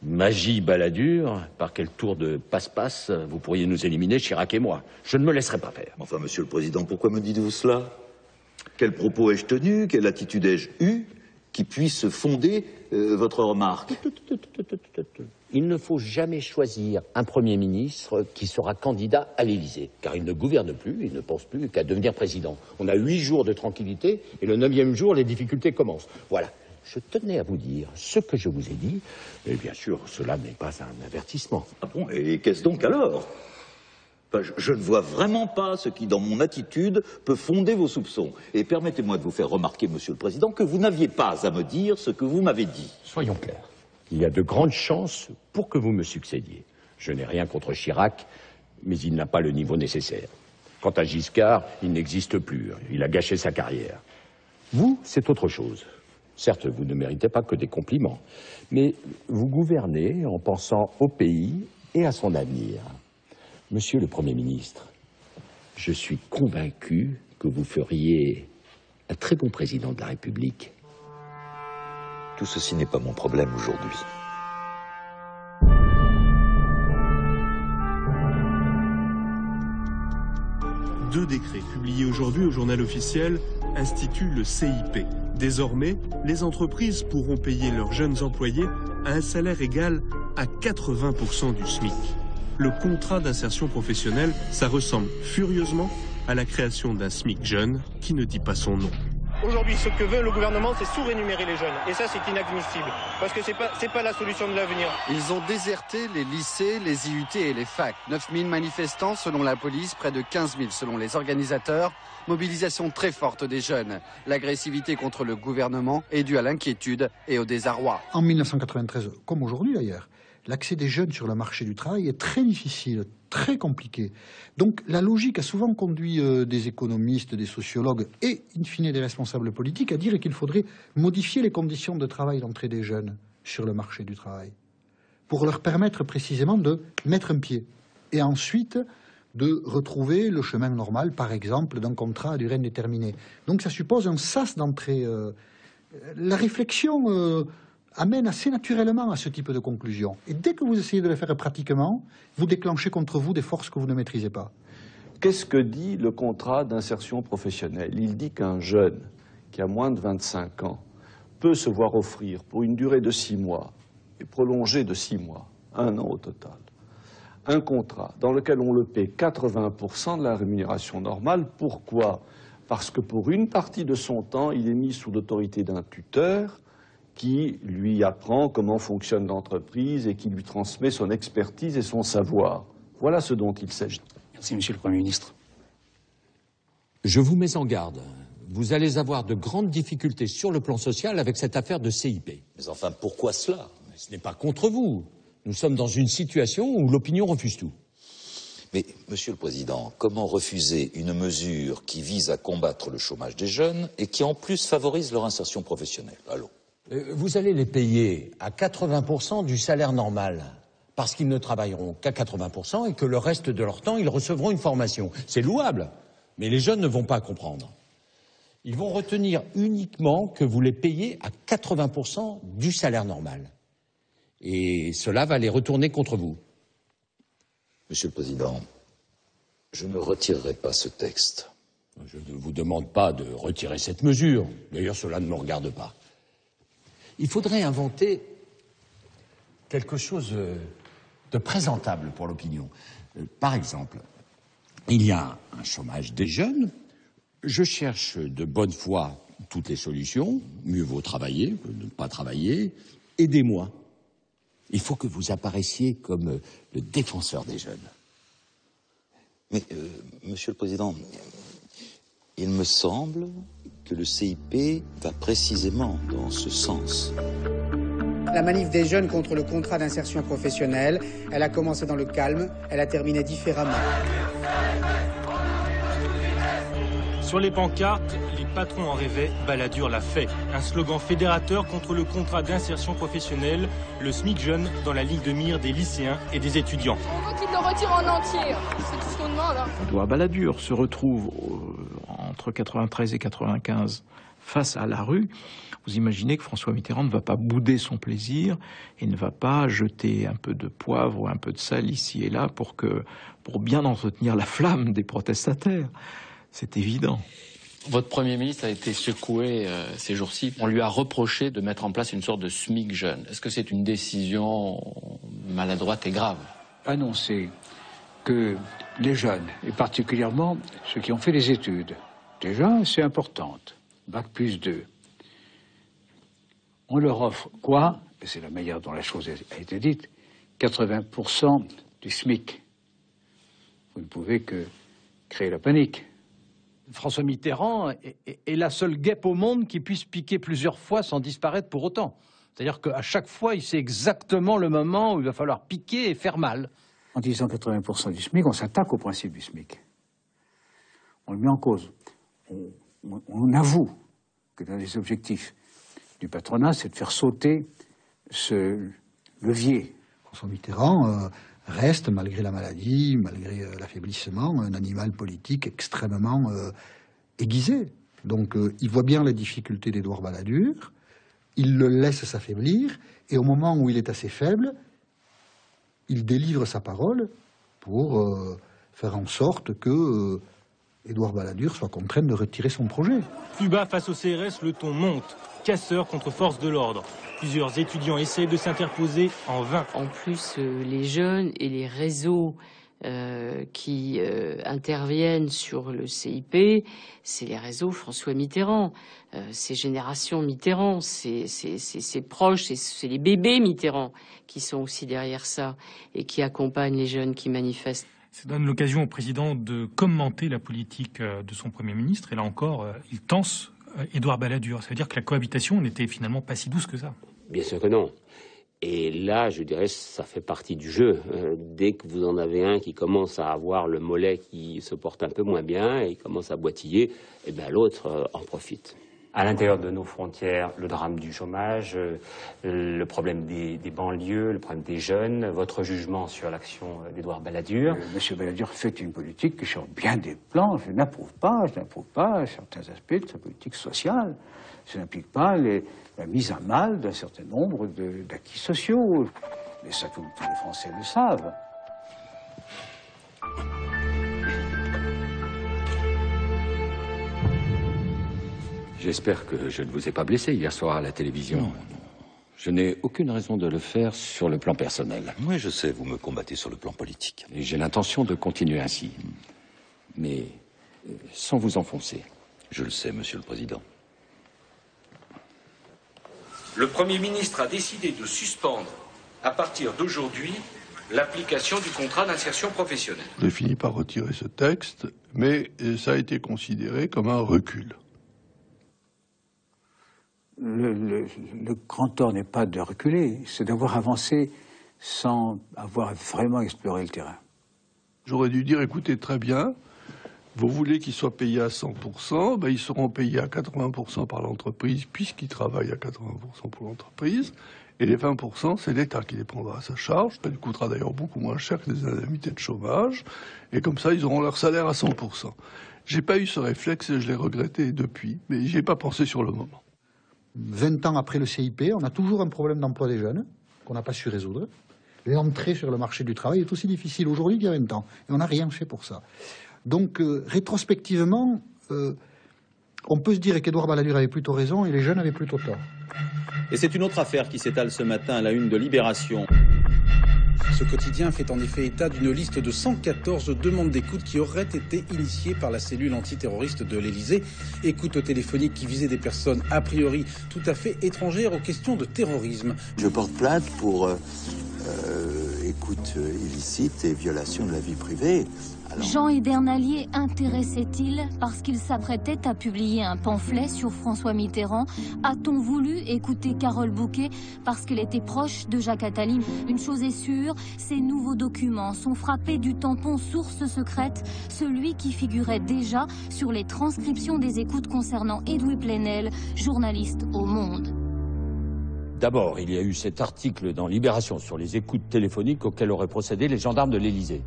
magie Balladur, par quel tour de passe-passe vous pourriez nous éliminer, Chirac et moi. Je ne me laisserai pas faire. Enfin, Monsieur le Président, pourquoi me dites-vous cela? Quels propos ai-je tenus? Quelle attitude ai-je eue qui puisse fonder votre remarque? Il ne faut jamais choisir un Premier ministre qui sera candidat à l'Élysée, car il ne gouverne plus, il ne pense plus qu'à devenir président. On a 8 jours de tranquillité, et le 9e jour, les difficultés commencent. Voilà. Je tenais à vous dire ce que je vous ai dit, et bien sûr, cela n'est pas un avertissement. Ah bon, et qu'est-ce donc alors? Enfin, je ne vois vraiment pas ce qui, dans mon attitude, peut fonder vos soupçons. Et permettez-moi de vous faire remarquer, Monsieur le Président, que vous n'aviez pas à me dire ce que vous m'avez dit. Soyons clairs. Il y a de grandes chances pour que vous me succédiez. Je n'ai rien contre Chirac, mais il n'a pas le niveau nécessaire. Quant à Giscard, il n'existe plus. Il a gâché sa carrière. Vous, c'est autre chose. Certes, vous ne méritez pas que des compliments, mais vous gouvernez en pensant au pays et à son avenir. Monsieur le Premier ministre, je suis convaincu que vous feriez un très bon président de la République. Tout ceci n'est pas mon problème aujourd'hui. Deux décrets publiés aujourd'hui au journal officiel instituent le CIP. Désormais, les entreprises pourront payer leurs jeunes employés à un salaire égal à 80% du SMIC. Le contrat d'insertion professionnelle, ça ressemble furieusement à la création d'un SMIC jeune qui ne dit pas son nom. Aujourd'hui, ce que veut le gouvernement, c'est sous-rémunérer les jeunes. Et ça, c'est inadmissible. Parce que c'est pas la solution de l'avenir. Ils ont déserté les lycées, les IUT et les facs. 9 000 manifestants selon la police, près de 15 000 selon les organisateurs. Mobilisation très forte des jeunes. L'agressivité contre le gouvernement est due à l'inquiétude et au désarroi. En 1993, comme aujourd'hui d'ailleurs, l'accès des jeunes sur le marché du travail est très difficile, très compliqué. Donc la logique a souvent conduit des économistes, des sociologues et, in fine, des responsables politiques à dire qu'il faudrait modifier les conditions de travail d'entrée des jeunes sur le marché du travail pour leur permettre précisément de mettre un pied et ensuite de retrouver le chemin normal, par exemple, d'un contrat à durée indéterminée. Donc ça suppose un sas d'entrée. La réflexion amène assez naturellement à ce type de conclusion. Et dès que vous essayez de le faire pratiquement, vous déclenchez contre vous des forces que vous ne maîtrisez pas. Qu'est-ce que dit le contrat d'insertion professionnelle? Il dit qu'un jeune qui a moins de 25 ans peut se voir offrir pour une durée de 6 mois et prolongée de 6 mois, 1 an au total, un contrat dans lequel on le paie 80% de la rémunération normale. Pourquoi? Parce que pour une partie de son temps, il est mis sous l'autorité d'un tuteur qui lui apprend comment fonctionne l'entreprise et qui lui transmet son expertise et son savoir. Voilà ce dont il s'agit. Merci, Monsieur le Premier ministre. Je vous mets en garde. Vous allez avoir de grandes difficultés sur le plan social avec cette affaire de CIP. Mais enfin, pourquoi cela? Ce n'est pas contre vous. Nous sommes dans une situation où l'opinion refuse tout. Mais, Monsieur le Président, comment refuser une mesure qui vise à combattre le chômage des jeunes et qui en plus favorise leur insertion professionnelle? Allons. Vous allez les payer à 80% du salaire normal, parce qu'ils ne travailleront qu'à 80% et que le reste de leur temps, ils recevront une formation. C'est louable, mais les jeunes ne vont pas comprendre. Ils vont retenir uniquement que vous les payez à 80% du salaire normal. Et cela va les retourner contre vous. Monsieur le Président, je ne retirerai pas ce texte. Je ne vous demande pas de retirer cette mesure. D'ailleurs, cela ne me regarde pas. Il faudrait inventer quelque chose de présentable pour l'opinion. Par exemple, il y a un chômage des jeunes. Je cherche de bonne foi toutes les solutions. Mieux vaut travailler que de ne pas travailler. Aidez-moi. Il faut que vous apparaissiez comme le défenseur des jeunes. Mais, Monsieur le Président, il me semble que le CIP va précisément dans ce sens. La manif des jeunes contre le contrat d'insertion professionnelle, elle a commencé dans le calme, elle a terminé différemment. Sur les pancartes, les patrons en rêvaient, Balladur l'a fait. Un slogan fédérateur contre le contrat d'insertion professionnelle, le SMIC jeune dans la ligne de mire des lycéens et des étudiants. On veut qu'il le retire en entier, c'est tout ce qu'on demande. Édouard Balladur se retrouve entre 93 et 95 face à la rue. Vous imaginez que François Mitterrand ne va pas bouder son plaisir et ne va pas jeter un peu de poivre ou un peu de sel ici et là pour bien entretenir la flamme des protestataires. C'est évident. Votre Premier ministre a été secoué ces jours-ci. On lui a reproché de mettre en place une sorte de SMIC jeune. Est-ce que c'est une décision maladroite et grave? Annoncer que les jeunes, et particulièrement ceux qui ont fait des études, déjà c'est importante, Bac plus 2, on leur offre quoi? Et c'est la manière dont la chose a été dite, 80% du SMIC. Vous ne pouvez que créer la panique. François Mitterrand est la seule guêpe au monde qui puisse piquer plusieurs fois sans disparaître pour autant. C'est-à-dire qu'à chaque fois, il sait exactement le moment où il va falloir piquer et faire mal. En disant 80% du SMIC, on s'attaque au principe du SMIC. On le met en cause. On avoue que l'un des objectifs du patronat, c'est de faire sauter ce levier. François Mitterrand reste, malgré la maladie, malgré l'affaiblissement, un animal politique extrêmement aiguisé. Donc il voit bien les difficultés d'Édouard Balladur, il le laisse s'affaiblir, et au moment où il est assez faible, il délivre sa parole pour faire en sorte que Édouard Balladur soit contraint de retirer son projet. Plus bas, face au CRS, le ton monte. Casseurs contre forces de l'ordre. Plusieurs étudiants essayent de s'interposer en vain. En plus, les jeunes et les réseaux qui interviennent sur le CIP, c'est les réseaux François Mitterrand. C'est Génération Mitterrand, c'est proches, c'est les bébés Mitterrand qui sont aussi derrière ça et qui accompagnent les jeunes qui manifestent. Ça donne l'occasion au président de commenter la politique de son Premier ministre. Et là encore, il tense Édouard Balladur. Ça veut dire que la cohabitation n'était finalement pas si douce que ça. Bien sûr que non. Et là, je dirais, ça fait partie du jeu. Dès que vous en avez un qui commence à avoir le mollet qui se porte un peu moins bien et commence à boitiller, eh bien l'autre en profite. À l'intérieur de nos frontières, le drame du chômage, le problème des banlieues, le problème des jeunes, votre jugement sur l'action d'Édouard Balladur. Monsieur Balladur fait une politique qui, sur bien des plans, je n'approuve pas certains aspects de sa politique sociale. Ça n'implique pas la mise à mal d'un certain nombre d'acquis sociaux. Mais ça, tous les Français le savent. J'espère que je ne vous ai pas blessé hier soir à la télévision. Non. Je n'ai aucune raison de le faire sur le plan personnel. Oui, je sais, vous me combattez sur le plan politique. Et j'ai l'intention de continuer ainsi. Mais sans vous enfoncer. Je le sais, Monsieur le Président. Le Premier ministre a décidé de suspendre, à partir d'aujourd'hui, l'application du contrat d'insertion professionnelle. J'ai fini par retirer ce texte, mais ça a été considéré comme un recul. Le grand tort n'est pas de reculer, c'est d'avoir avancé sans avoir vraiment exploré le terrain. J'aurais dû dire, écoutez, très bien, vous voulez qu'ils soient payés à 100%, ben ils seront payés à 80% par l'entreprise, puisqu'ils travaillent à 80% pour l'entreprise, et les 20%, c'est l'État qui les prendra à sa charge. Ça lui coûtera d'ailleurs beaucoup moins cher que les indemnités de chômage, et comme ça, ils auront leur salaire à 100%. J'ai pas eu ce réflexe et je l'ai regretté depuis, mais j'y ai pas pensé sur le moment. 20 ans après le CIP, on a toujours un problème d'emploi des jeunes qu'on n'a pas su résoudre. L'entrée sur le marché du travail est aussi difficile aujourd'hui qu'il y a 20 ans. Et on n'a rien fait pour ça. Donc, rétrospectivement, on peut se dire qu'Édouard Balladur avait plutôt raison et les jeunes avaient plutôt tort. Et c'est une autre affaire qui s'étale ce matin à la une de Libération. Ce quotidien fait en effet état d'une liste de 114 demandes d'écoute qui auraient été initiées par la cellule antiterroriste de l'Élysée. Écoutes téléphoniques qui visaient des personnes a priori tout à fait étrangères aux questions de terrorisme. Je porte plainte pour écoute illicite et violation de la vie privée. Jean Edernalier intéressait-il parce qu'il s'apprêtait à publier un pamphlet sur François Mitterrand? A-t-on voulu écouter Carole Bouquet parce qu'elle était proche de Jacques Attali? Une chose est sûre, ces nouveaux documents sont frappés du tampon source secrète, celui qui figurait déjà sur les transcriptions des écoutes concernant Edoui Plenel, journaliste au Monde. D'abord, il y a eu cet article dans Libération sur les écoutes téléphoniques auxquelles auraient procédé les gendarmes de l'Élysée.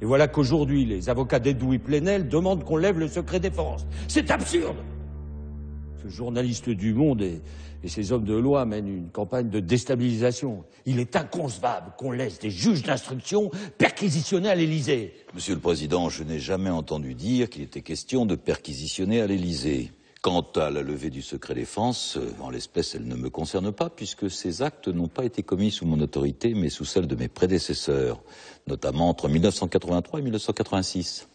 Et voilà qu'aujourd'hui, les avocats d'Edoui Plenel demandent qu'on lève le secret défense. C'est absurde! Ce journaliste du Monde et ces hommes de loi mènent une campagne de déstabilisation. Il est inconcevable qu'on laisse des juges d'instruction perquisitionner à l'Élysée. Monsieur le Président, je n'ai jamais entendu dire qu'il était question de perquisitionner à l'Élysée. Quant à la levée du secret défense, en l'espèce, elle ne me concerne pas, puisque ces actes n'ont pas été commis sous mon autorité, mais sous celle de mes prédécesseurs, notamment entre 1983 et 1986.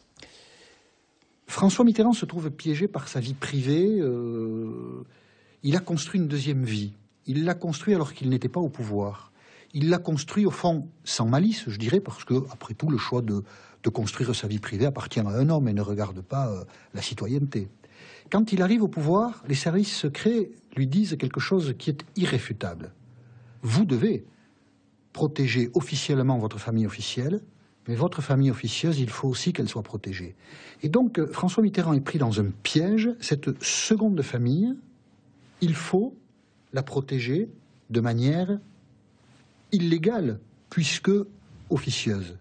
François Mitterrand se trouve piégé par sa vie privée. Il a construit une deuxième vie. Il l'a construit alors qu'il n'était pas au pouvoir. Il l'a construit, au fond, sans malice, je dirais, parce que, après tout, le choix de construire sa vie privée appartient à un homme et ne regarde pas la citoyenneté. Quand il arrive au pouvoir, les services secrets lui disent quelque chose qui est irréfutable. vous devez protéger officiellement votre famille officielle, mais votre famille officieuse, il faut aussi qu'elle soit protégée. Et donc, François Mitterrand est pris dans un piège. Cette seconde famille, il faut la protéger de manière illégale, puisque officieuse.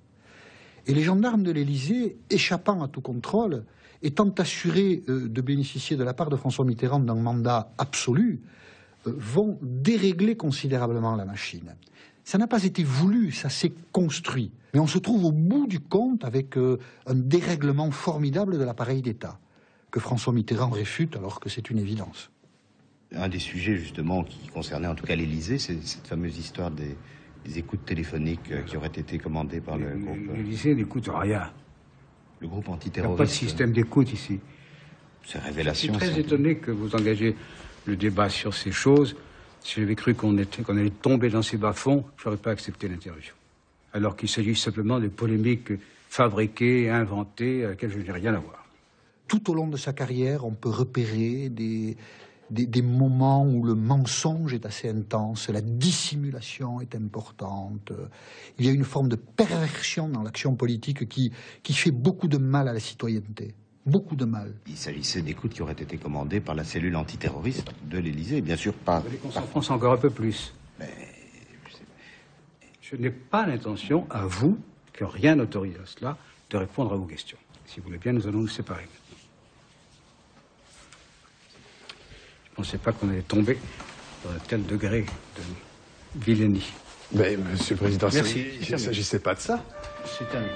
Et les gendarmes de l'Élysée, échappant à tout contrôle, étant assurés de bénéficier de la part de François Mitterrand d'un mandat absolu, vont dérégler considérablement la machine. Ça n'a pas été voulu, ça s'est construit. Mais on se trouve au bout du compte avec un dérèglement formidable de l'appareil d'État, que François Mitterrand réfute alors que c'est une évidence. Un des sujets justement qui concernait en tout cas l'Élysée, c'est cette fameuse histoire des écoutes téléphoniques qui auraient été commandées par le groupe... L'Élysée n'écoute rien. Le groupe Il n'y antiterroriste... a pas de système d'écoute ici. Ces révélations... Je suis très étonné que vous engagez le débat sur ces choses. Si j'avais cru qu'on allait tomber dans ces bas-fonds, je n'aurais pas accepté l'interview. Alors qu'il s'agit simplement de polémiques fabriquées, inventées, à laquelle je n'ai rien à voir. Tout au long de sa carrière, on peut repérer des moments où le mensonge est assez intense, la dissimulation est importante. Il y a une forme de perversion dans l'action politique qui fait beaucoup de mal à la citoyenneté. Beaucoup de mal. Il s'agissait d'écoutes qui auraient été commandées par la cellule antiterroriste de l'Élysée, bien sûr pas... On s'enfonce encore un peu plus. Mais... Je n'ai pas l'intention, à vous, que rien n'autorise à cela, de répondre à vos questions. Si vous voulez bien, nous allons nous séparer. Je ne pensais pas qu'on allait tomber dans un tel degré de vilainie. Mais, Monsieur le Président, merci. Il ne s'agissait pas de ça. C'est terminé.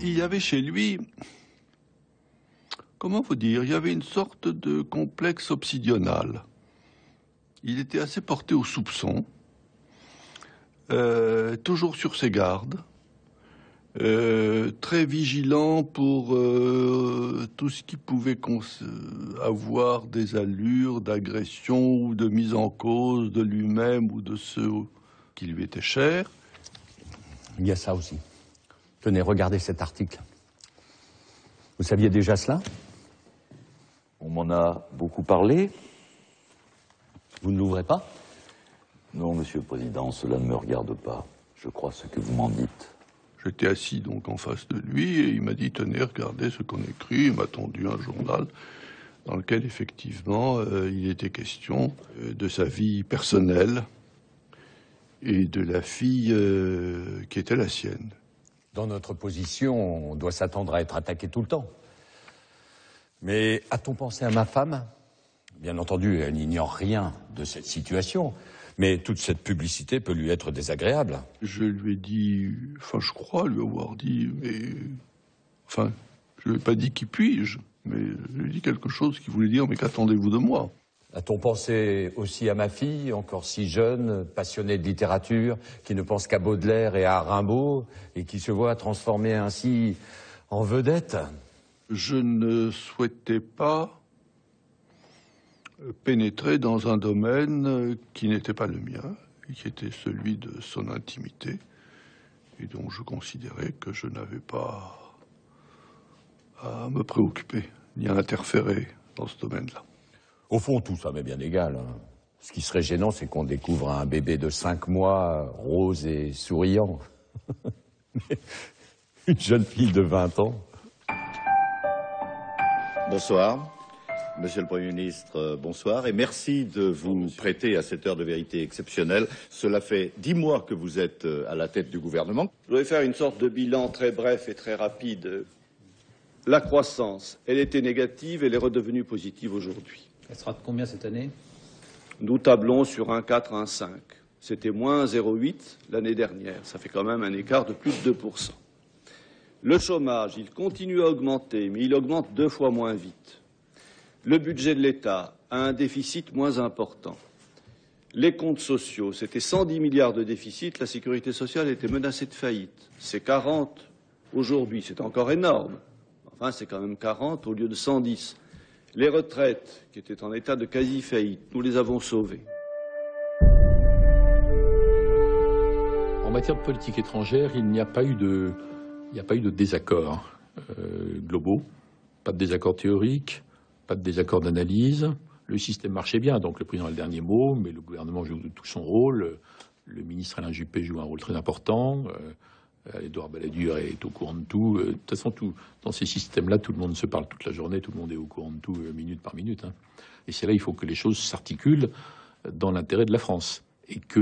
Il y avait chez lui, comment vous dire, il y avait une sorte de complexe obsidional. Il était assez porté au soupçon, toujours sur ses gardes, très vigilant pour tout ce qui pouvait avoir des allures d'agression ou de mise en cause de lui-même ou de ceux qui lui étaient chers. Il y a ça aussi. Tenez, regardez cet article. Vous saviez déjà cela? On m'en a beaucoup parlé. Vous ne l'ouvrez pas? Non, Monsieur le Président, cela ne me regarde pas. Je crois ce que vous m'en dites. J'étais assis donc en face de lui et il m'a dit « Tenez, regardez ce qu'on écrit ». Il m'a tendu un journal dans lequel effectivement il était question de sa vie personnelle et de la fille qui était la sienne. Dans notre position, on doit s'attendre à être attaqué tout le temps. Mais a-t-on pensé à ma femme? Bien entendu, elle n'ignore rien de cette situation, mais toute cette publicité peut lui être désagréable. Je lui ai dit, enfin je crois lui avoir dit, mais... Enfin, je lui ai pas dit qui puis-je, mais je lui ai dit quelque chose qui voulait dire, mais qu'attendez-vous de moi? A-t-on pensé aussi à ma fille, encore si jeune, passionnée de littérature, qui ne pense qu'à Baudelaire et à Rimbaud, et qui se voit transformée ainsi en vedette? Je ne souhaitais pas pénétrer dans un domaine qui n'était pas le mien, et qui était celui de son intimité, et dont je considérais que je n'avais pas à me préoccuper, ni à interférer dans ce domaine-là. Au fond, tout ça m'est bien égal. Ce qui serait gênant, c'est qu'on découvre un bébé de 5 mois, rose et souriant. Une jeune fille de 20 ans. Bonsoir. Monsieur le Premier ministre, bonsoir. Et merci de vous prêter à cette heure de vérité exceptionnelle. Cela fait 10 mois que vous êtes à la tête du gouvernement. Je voudrais faire une sorte de bilan très bref et très rapide. La croissance, elle était négative, elle est redevenue positive aujourd'hui. Elle sera de combien cette année? Nous tablons sur 1,4 à 1,5. C'était moins 0,8 l'année dernière. Ça fait quand même un écart de plus de 2%. Le chômage, il continue à augmenter, mais il augmente 2 fois moins vite. Le budget de l'État a un déficit moins important. Les comptes sociaux, c'était 110 milliards de déficit. La sécurité sociale était menacée de faillite. C'est 40 aujourd'hui. C'est encore énorme. Enfin, c'est quand même 40 au lieu de 110. Les retraites, qui étaient en état de quasi-faillite, nous les avons sauvées. En matière de politique étrangère, il n'y a pas eu de désaccord globaux, pas de désaccords théoriques, pas de désaccords d'analyse. Le système marchait bien, donc le président a le dernier mot, mais le gouvernement joue tout son rôle. Le ministre Alain Juppé joue un rôle très important. Édouard Balladur est au courant de tout. De toute façon, dans ces systèmes-là, tout le monde se parle toute la journée, tout le monde est au courant de tout, minute par minute. Hein. Et c'est là il faut que les choses s'articulent dans l'intérêt de la France. Et que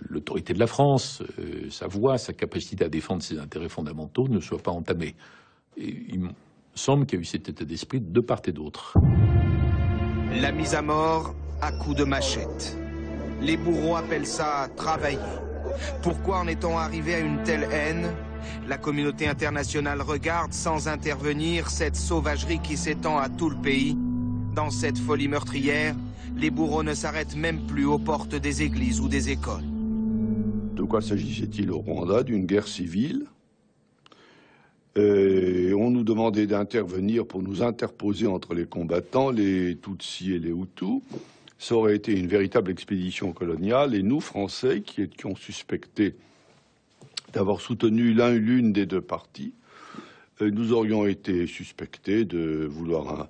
l'autorité de la France, sa voix, sa capacité à défendre ses intérêts fondamentaux ne soit pas entamée. Et il me semble qu'il y a eu cet état d'esprit de part et d'autre. La mise à mort à coups de machette. Les bourreaux appellent ça travailler. Pourquoi en est-on arrivé à une telle haine? La communauté internationale regarde sans intervenir cette sauvagerie qui s'étend à tout le pays. Dans cette folie meurtrière, les bourreaux ne s'arrêtent même plus aux portes des églises ou des écoles. De quoi s'agissait-il au Rwanda? D'une guerre civile. Et on nous demandait d'intervenir pour nous interposer entre les combattants, les Tutsis et les Hutus. Ça aurait été une véritable expédition coloniale et nous, Français, qui étions suspectés d'avoir soutenu l'une des deux parties, nous aurions été suspectés de vouloir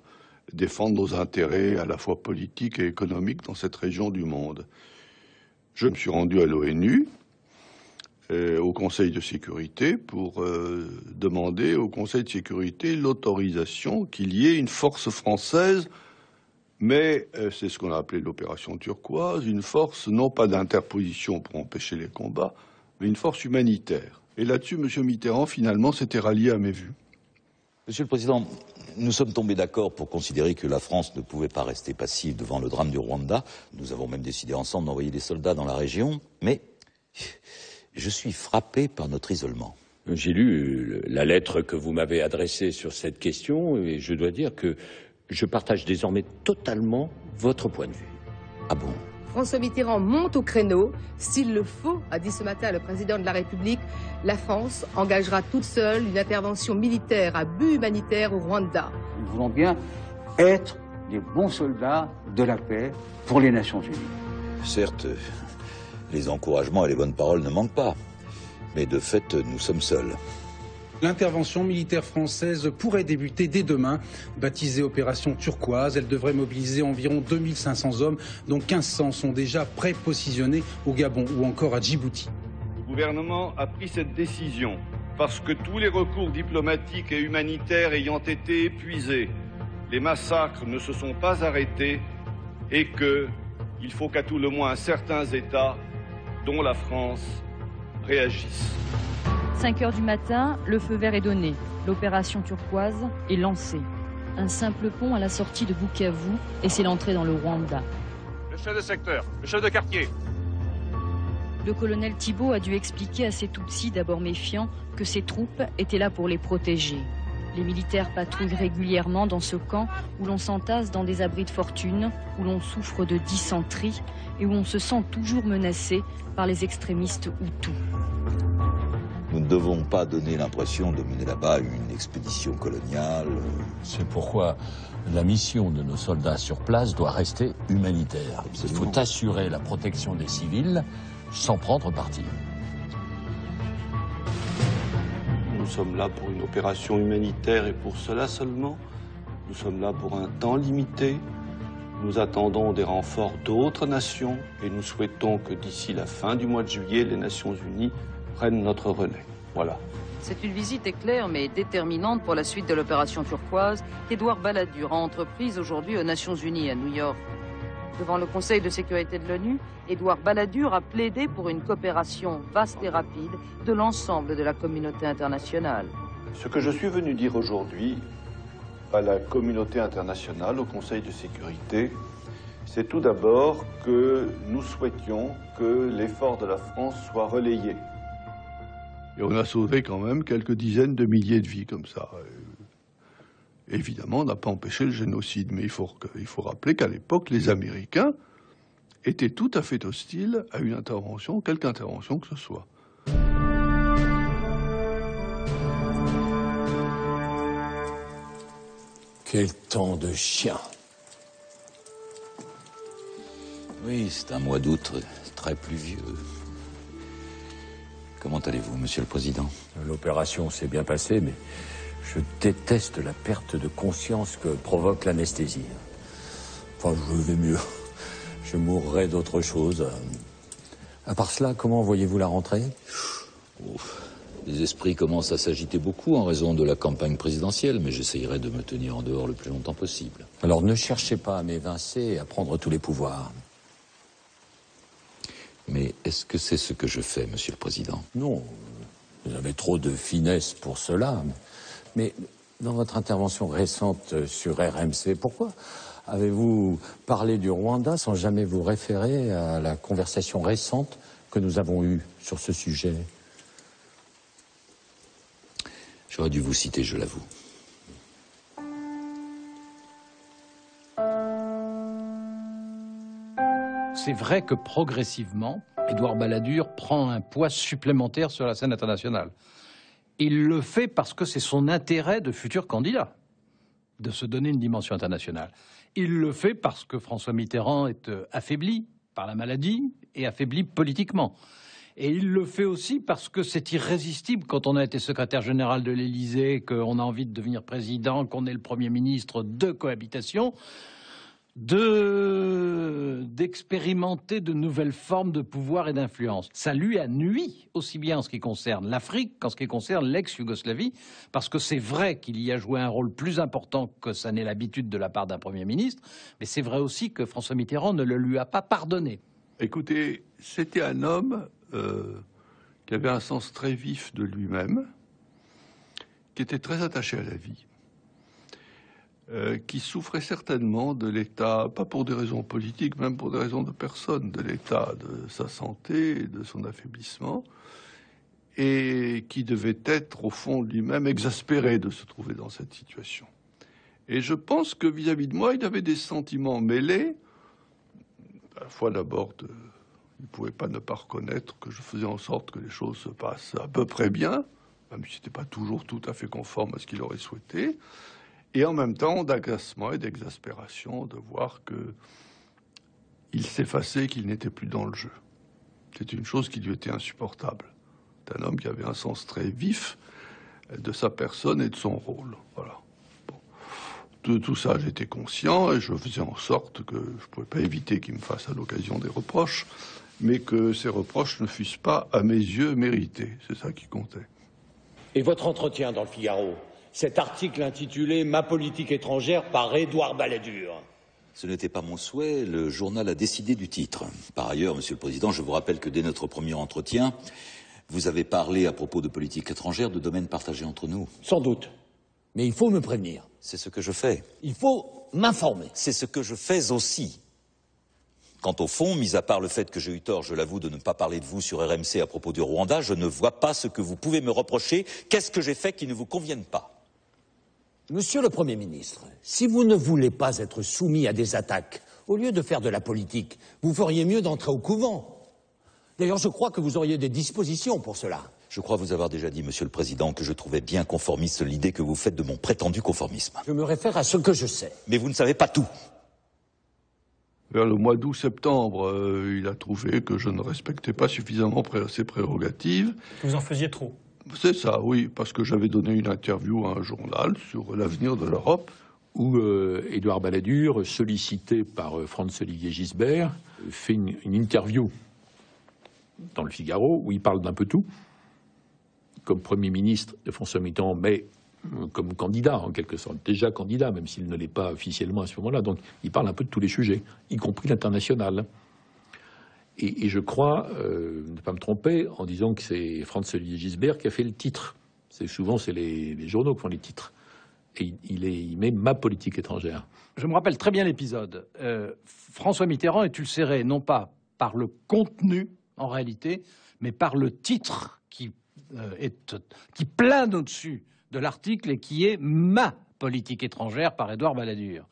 défendre nos intérêts à la fois politiques et économiques dans cette région du monde. Je me suis rendu à l'ONU, au Conseil de sécurité, pour demander au Conseil de sécurité l'autorisation qu'il y ait une force française, mais c'est ce qu'on a appelé l'opération turquoise, une force non pas d'interposition pour empêcher les combats, mais une force humanitaire. Et là-dessus, M. Mitterrand, finalement, s'était rallié à mes vues. Monsieur le Président, nous sommes tombés d'accord pour considérer que la France ne pouvait pas rester passive devant le drame du Rwanda. Nous avons même décidé ensemble d'envoyer des soldats dans la région, mais je suis frappé par notre isolement. J'ai lu la lettre que vous m'avez adressée sur cette question et je dois dire que je partage désormais totalement votre point de vue. Ah bon? François Mitterrand monte au créneau. S'il le faut, a dit ce matin le président de la République, la France engagera toute seule une intervention militaire à but humanitaire au Rwanda. Nous voulons bien être des bons soldats de la paix pour les Nations Unies. Certes, les encouragements et les bonnes paroles ne manquent pas, mais de fait, nous sommes seuls. L'intervention militaire française pourrait débuter dès demain. Baptisée Opération Turquoise, elle devrait mobiliser environ 2500 hommes, dont 1500 sont déjà prépositionnés au Gabon ou encore à Djibouti. Le gouvernement a pris cette décision parce que tous les recours diplomatiques et humanitaires ayant été épuisés, les massacres ne se sont pas arrêtés et qu'il faut qu'à tout le moins certains États, dont la France, réagissent. 5 heures du matin, le feu vert est donné. L'opération Turquoise est lancée. Un simple pont à la sortie de Bukavu et c'est l'entrée dans le Rwanda. Le chef de secteur, le chef de quartier. Le colonel Thibault a dû expliquer à ses Tutsis, d'abord méfiants, que ses troupes étaient là pour les protéger. Les militaires patrouillent régulièrement dans ce camp où l'on s'entasse dans des abris de fortune, où l'on souffre de dysenterie et où on se sent toujours menacé par les extrémistes Hutus. Nous ne devons pas donner l'impression de mener là-bas une expédition coloniale. C'est pourquoi la mission de nos soldats sur place doit rester humanitaire. Absolument. Il faut assurer la protection des civils sans prendre parti. Nous sommes là pour une opération humanitaire et pour cela seulement. Nous sommes là pour un temps limité. Nous attendons des renforts d'autres nations et nous souhaitons que d'ici la fin du mois de juillet, les Nations Unies prennent notre relais. Voilà. C'est une visite éclair mais déterminante pour la suite de l'opération Turquoise qu'Édouard Balladur a entreprise aujourd'hui aux Nations Unies à New York. Devant le Conseil de sécurité de l'ONU, Édouard Balladur a plaidé pour une coopération vaste et rapide de l'ensemble de la communauté internationale. Ce que je suis venu dire aujourd'hui à la communauté internationale, au Conseil de sécurité, c'est tout d'abord que nous souhaitions que l'effort de la France soit relayé. Et on a sauvé quand même quelques dizaines de milliers de vies comme ça. Évidemment, on n'a pas empêché le génocide, mais il faut rappeler qu'à l'époque, les Américains étaient tout à fait hostiles à une intervention, quelque intervention que ce soit. Quel temps de chien! Oui, c'est un mois d'août très pluvieux. Comment allez-vous, Monsieur le Président? L'opération s'est bien passée, mais Je déteste la perte de conscience que provoque l'anesthésie. Enfin, je vais mieux. Je mourrais d'autre chose. À part cela, comment voyez-vous la rentrée? Les esprits commencent à s'agiter beaucoup en raison de la campagne présidentielle, mais j'essayerai de me tenir en dehors le plus longtemps possible. Alors ne cherchez pas à m'évincer et à prendre tous les pouvoirs. Mais est-ce que c'est ce que je fais, Monsieur le Président? Non, vous avez trop de finesse pour cela. Mais dans votre intervention récente sur RMC, pourquoi avez-vous parlé du Rwanda sans jamais vous référer à la conversation récente que nous avons eue sur ce sujet? J'aurais dû vous citer, je l'avoue. C'est vrai que progressivement, Édouard Balladur prend un poids supplémentaire sur la scène internationale. Il le fait parce que c'est son intérêt de futur candidat, de se donner une dimension internationale. Il le fait parce que François Mitterrand est affaibli par la maladie et affaibli politiquement. Et il le fait aussi parce que c'est irrésistible quand on a été secrétaire général de l'Élysée, qu'on a envie de devenir président, qu'on est le Premier ministre de cohabitation, d'expérimenter de nouvelles formes de pouvoir et d'influence. Ça lui a nui, aussi bien en ce qui concerne l'Afrique qu'en ce qui concerne l'ex-Yougoslavie, parce que c'est vrai qu'il y a joué un rôle plus important que ça n'est l'habitude de la part d'un Premier ministre, mais c'est vrai aussi que François Mitterrand ne le lui a pas pardonné. Écoutez, c'était un homme qui avait un sens très vif de lui-même, qui était très attaché à la vie, qui souffrait certainement de l'état, pas pour des raisons politiques, même pour des raisons de personne, de l'état de sa santé et de son affaiblissement, et qui devait être, au fond, lui-même exaspéré de se trouver dans cette situation. Et je pense que vis-à-vis de moi, il avait des sentiments mêlés, à la fois d'abord il ne pouvait pas ne pas reconnaître que je faisais en sorte que les choses se passent à peu près bien, même si ce n'était pas toujours tout à fait conforme à ce qu'il aurait souhaité, et en même temps d'agacement et d'exaspération de voir qu'il s'effaçait, qu'il n'était plus dans le jeu. C'est une chose qui lui était insupportable. C'est un homme qui avait un sens très vif de sa personne et de son rôle. Voilà. De tout ça, j'étais conscient et je faisais en sorte que je ne pouvais pas éviter qu'il me fasse à l'occasion des reproches, mais que ces reproches ne fussent pas, à mes yeux, mérités. C'est ça qui comptait. Et votre entretien dans le Figaro, cet article intitulé « Ma politique étrangère » par Édouard Balladur. Ce n'était pas mon souhait, le journal a décidé du titre. Par ailleurs, Monsieur le Président, je vous rappelle que dès notre premier entretien, vous avez parlé à propos de politique étrangère de domaines partagés entre nous. Sans doute. Mais il faut me prévenir. C'est ce que je fais. Il faut m'informer. C'est ce que je fais aussi. Quant au fond, mis à part le fait que j'ai eu tort, je l'avoue, de ne pas parler de vous sur RMC à propos du Rwanda, je ne vois pas ce que vous pouvez me reprocher. Qu'est-ce que j'ai fait qui ne vous convienne pas? Monsieur le Premier ministre, si vous ne voulez pas être soumis à des attaques, au lieu de faire de la politique, vous feriez mieux d'entrer au couvent. D'ailleurs, je crois que vous auriez des dispositions pour cela. Je crois vous avoir déjà dit, Monsieur le Président, que je trouvais bien conformiste l'idée que vous faites de mon prétendu conformisme. Je me réfère à ce que je sais. Mais vous ne savez pas tout. Vers le mois d'août-septembre, il a trouvé que je ne respectais pas suffisamment ses prérogatives. Vous en faisiez trop. C'est ça, oui, parce que j'avais donné une interview à un journal sur l'avenir de l'Europe. Où Édouard Balladur, sollicité par Franz-Olivier Gisbert, fait une interview dans le Figaro où il parle d'un peu tout, comme Premier ministre de François Mitterrand, mais comme candidat en quelque sorte, déjà candidat, même s'il ne l'est pas officiellement à ce moment-là. Donc il parle un peu de tous les sujets, y compris l'international. Et je crois ne pas me tromper en disant que c'est Franz-Olivier Gisbert qui a fait le titre. Souvent, c'est les journaux qui font les titres. Et il met ma politique étrangère. Je me rappelle très bien l'épisode. François Mitterrand est ulcéré, non pas par le contenu, en réalité, mais par le titre qui plane au-dessus de l'article et qui est « Ma politique étrangère » par Édouard Balladur.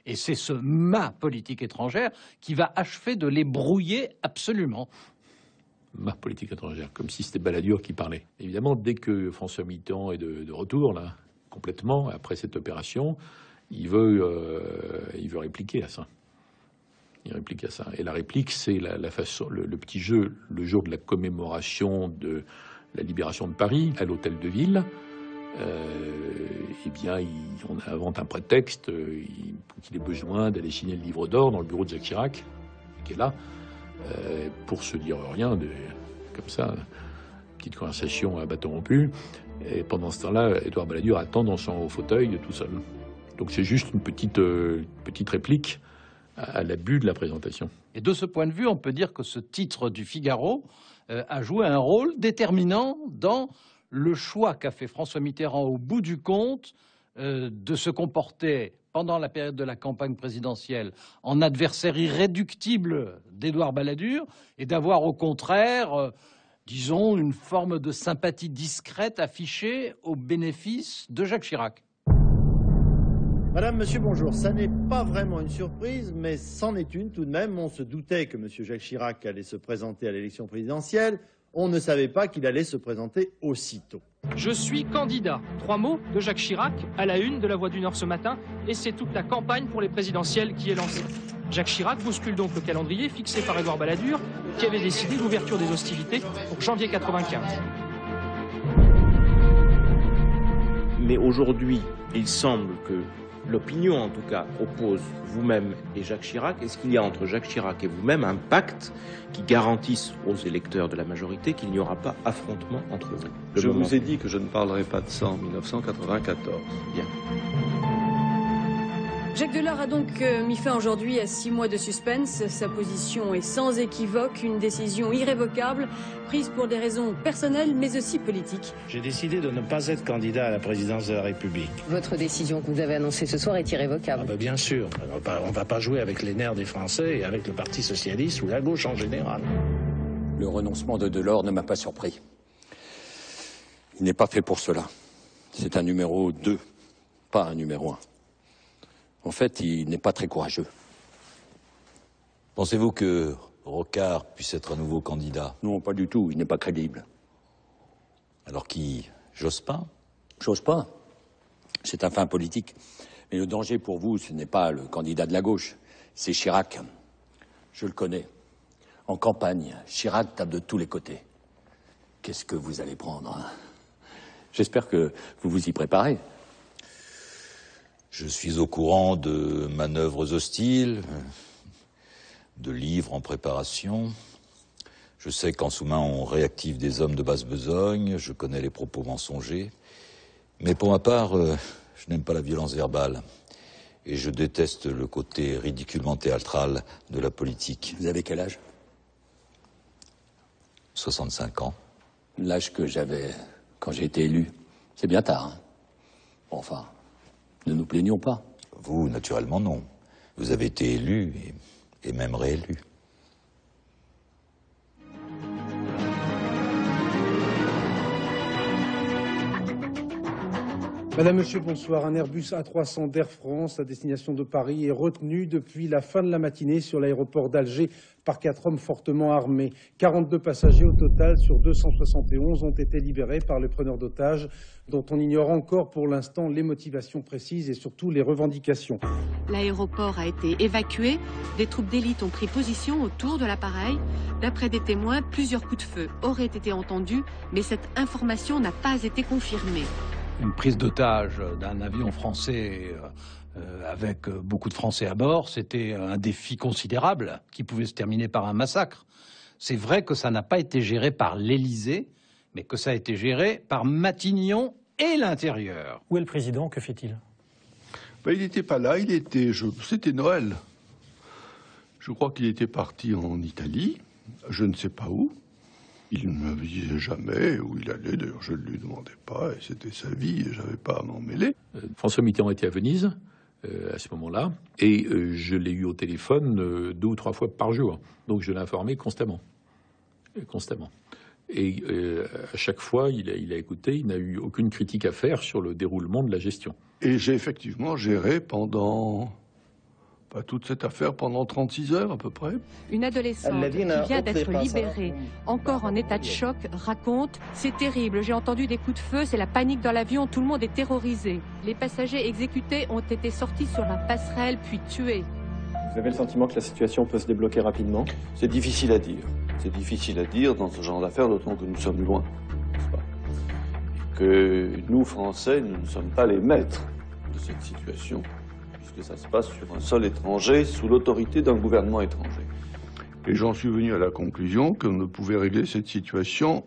Et c'est ce « ma politique étrangère » qui va achever de les brouiller absolument. Ma politique étrangère, comme si c'était Balladur qui parlait. Évidemment, dès que François Mitterrand est de retour, là, complètement, après cette opération, il veut répliquer à ça. Il réplique à ça. Et la réplique, c'est la façon, le petit jeu, le jour de la commémoration de la libération de Paris, à l'Hôtel de Ville, eh bien, on invente un prétexte qu'il ait besoin d'aller signer le livre d'or dans le bureau de Jacques Chirac, qui est là, pour se dire rien, comme ça, petite conversation à bâton rompu. Et pendant ce temps-là, Édouard Balladur attend dans son fauteuil tout seul. Donc c'est juste une petite réplique à l'abus de la présentation. Et de ce point de vue, on peut dire que ce titre du Figaro a joué un rôle déterminant dans le choix qu'a fait François Mitterrand au bout du compte de se comporter pendant la période de la campagne présidentielle en adversaire irréductible d'Édouard Balladur et d'avoir au contraire, disons, une forme de sympathie discrète affichée au bénéfice de Jacques Chirac. Madame, monsieur, bonjour. Ça n'est pas vraiment une surprise, mais c'en est une tout de même. On se doutait que monsieur Jacques Chirac allait se présenter à l'élection présidentielle. On ne savait pas qu'il allait se présenter aussitôt. Je suis candidat. 3 mots de Jacques Chirac à la une de La Voix du Nord ce matin. Et c'est toute la campagne pour les présidentielles qui est lancée. Jacques Chirac bouscule donc le calendrier fixé par Édouard Balladur, qui avait décidé l'ouverture des hostilités pour janvier 95. Mais aujourd'hui, il semble que l'opinion, en tout cas, oppose vous-même et Jacques Chirac. Est-ce qu'il y a entre Jacques Chirac et vous-même un pacte qui garantisse aux électeurs de la majorité qu'il n'y aura pas affrontement entre vous? Je vous ai dit que je ne parlerai pas de ça en 1994. Bien. Jacques Delors a donc mis fin aujourd'hui à 6 mois de suspense. Sa position est sans équivoque, une décision irrévocable, prise pour des raisons personnelles mais aussi politiques. J'ai décidé de ne pas être candidat à la présidence de la République. Votre décision que vous avez annoncée ce soir est irrévocable. Bien sûr, on ne va pas jouer avec les nerfs des Français et avec le Parti socialiste ou la gauche en général. Le renoncement de Delors ne m'a pas surpris. Il n'est pas fait pour cela. C'est un numéro 2, pas un numéro 1. En fait, il n'est pas très courageux. Pensez-vous que Rocard puisse être un nouveau candidat? Non, pas du tout. Il n'est pas crédible. Alors qui? Jospin? J'ose pas. C'est un fin politique. Mais le danger pour vous, ce n'est pas le candidat de la gauche. C'est Chirac. Je le connais. En campagne, Chirac tape de tous les côtés. Qu'est-ce que vous allez prendre, hein? J'espère que vous vous y préparez. Je suis au courant de manœuvres hostiles, de livres en préparation. Je sais qu'en sous-main, on réactive des hommes de basse besogne. Je connais les propos mensongers. Mais pour ma part, je n'aime pas la violence verbale. Et je déteste le côté ridiculement théâtral de la politique. Vous avez quel âge? 65 ans. L'âge que j'avais quand j'ai été élu. C'est bien tard, hein? Enfin, ne nous plaignons pas. Vous, naturellement, non. Vous avez été élu et même réélu. Madame, Monsieur, bonsoir. Un Airbus A300 d'Air France à destination de Paris est retenu depuis la fin de la matinée sur l'aéroport d'Alger par 4 hommes fortement armés. 42 passagers au total sur 271 ont été libérés par le preneur d'otages, dont on ignore encore pour l'instant les motivations précises et surtout les revendications. L'aéroport a été évacué. Des troupes d'élite ont pris position autour de l'appareil. D'après des témoins, plusieurs coups de feu auraient été entendus, mais cette information n'a pas été confirmée. Une prise d'otage d'un avion français avec beaucoup de Français à bord, c'était un défi considérable qui pouvait se terminer par un massacre. C'est vrai que ça n'a pas été géré par l'Élysée, mais que ça a été géré par Matignon et l'intérieur. Où est le président? Que fait-il? Il n'était pas là, c'était Noël. Je crois qu'il était parti en Italie, je ne sais pas où. Il ne me disait jamais où il allait, d'ailleurs je ne lui demandais pas, et c'était sa vie, et je n'avais pas à m'en mêler. François Mitterrand était à Venise, à ce moment-là, et je l'ai eu au téléphone 2 ou 3 fois par jour. Donc je l'informais constamment. Et à chaque fois, il a écouté, il n'a eu aucune critique à faire sur le déroulement de la gestion. Et j'ai effectivement géré toute cette affaire pendant 36 heures à peu près. Une adolescente qui vient d'être libérée, encore en état de choc, raconte « C'est terrible, j'ai entendu des coups de feu, c'est la panique dans l'avion, tout le monde est terrorisé. Les passagers exécutés ont été sortis sur la passerelle puis tués. » Vous avez le sentiment que la situation peut se débloquer rapidement? C'est difficile à dire. C'est difficile à dire dans ce genre d'affaires, d'autant que nous sommes loin, n'est-ce pas? Et que nous, Français, nous ne sommes pas les maîtres de cette situation, puisque ça se passe sur un sol étranger, sous l'autorité d'un gouvernement étranger. Et j'en suis venu à la conclusion qu'on ne pouvait régler cette situation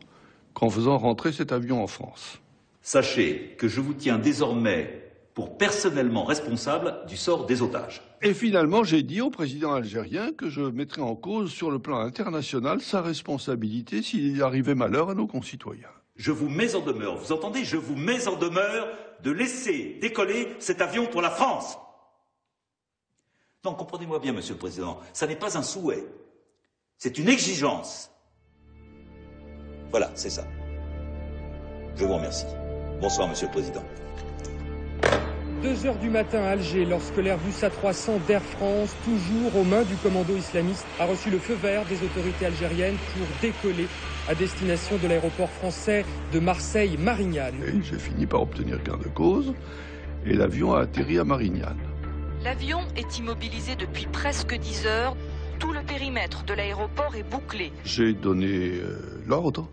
qu'en faisant rentrer cet avion en France. Sachez que je vous tiens désormais pour personnellement responsable du sort des otages. Et finalement, j'ai dit au président algérien que je mettrais en cause sur le plan international sa responsabilité s'il arrivait malheur à nos concitoyens. Je vous mets en demeure, vous entendez? Je vous mets en demeure de laisser décoller cet avion pour la France. Non, comprenez-moi bien, Monsieur le Président, ça n'est pas un souhait, c'est une exigence. Voilà, c'est ça. Je vous remercie. Bonsoir, Monsieur le Président. 2 heures du matin à Alger, lorsque l'Airbus A300 d'Air France, toujours aux mains du commando islamiste, a reçu le feu vert des autorités algériennes pour décoller à destination de l'aéroport français de Marseille-Marignane. Et j'ai fini par obtenir gain de cause, et l'avion a atterri à Marignane. L'avion est immobilisé depuis presque 10 heures. Tout le périmètre de l'aéroport est bouclé. J'ai donné l'ordre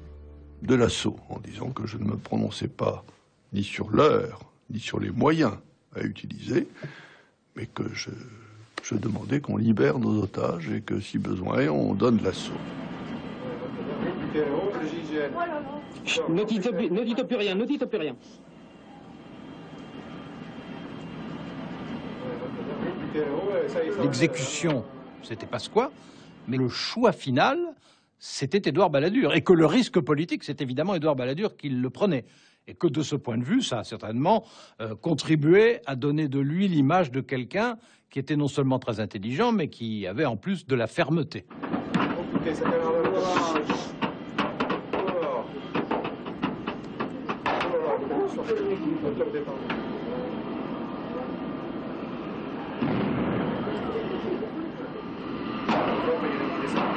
de l'assaut en disant que je ne me prononçais pas ni sur l'heure, ni sur les moyens à utiliser, mais que je demandais qu'on libère nos otages et que si besoin on donne l'assaut. Ne dites plus rien, ne dites plus rien. L'exécution, c'était Pasqua, mais le choix final, c'était Édouard Balladur. Et que le risque politique, c'est évidemment Édouard Balladur qui le prenait. Et que de ce point de vue, ça a certainement contribué à donner de lui l'image de quelqu'un qui était non seulement très intelligent, mais qui avait en plus de la fermeté.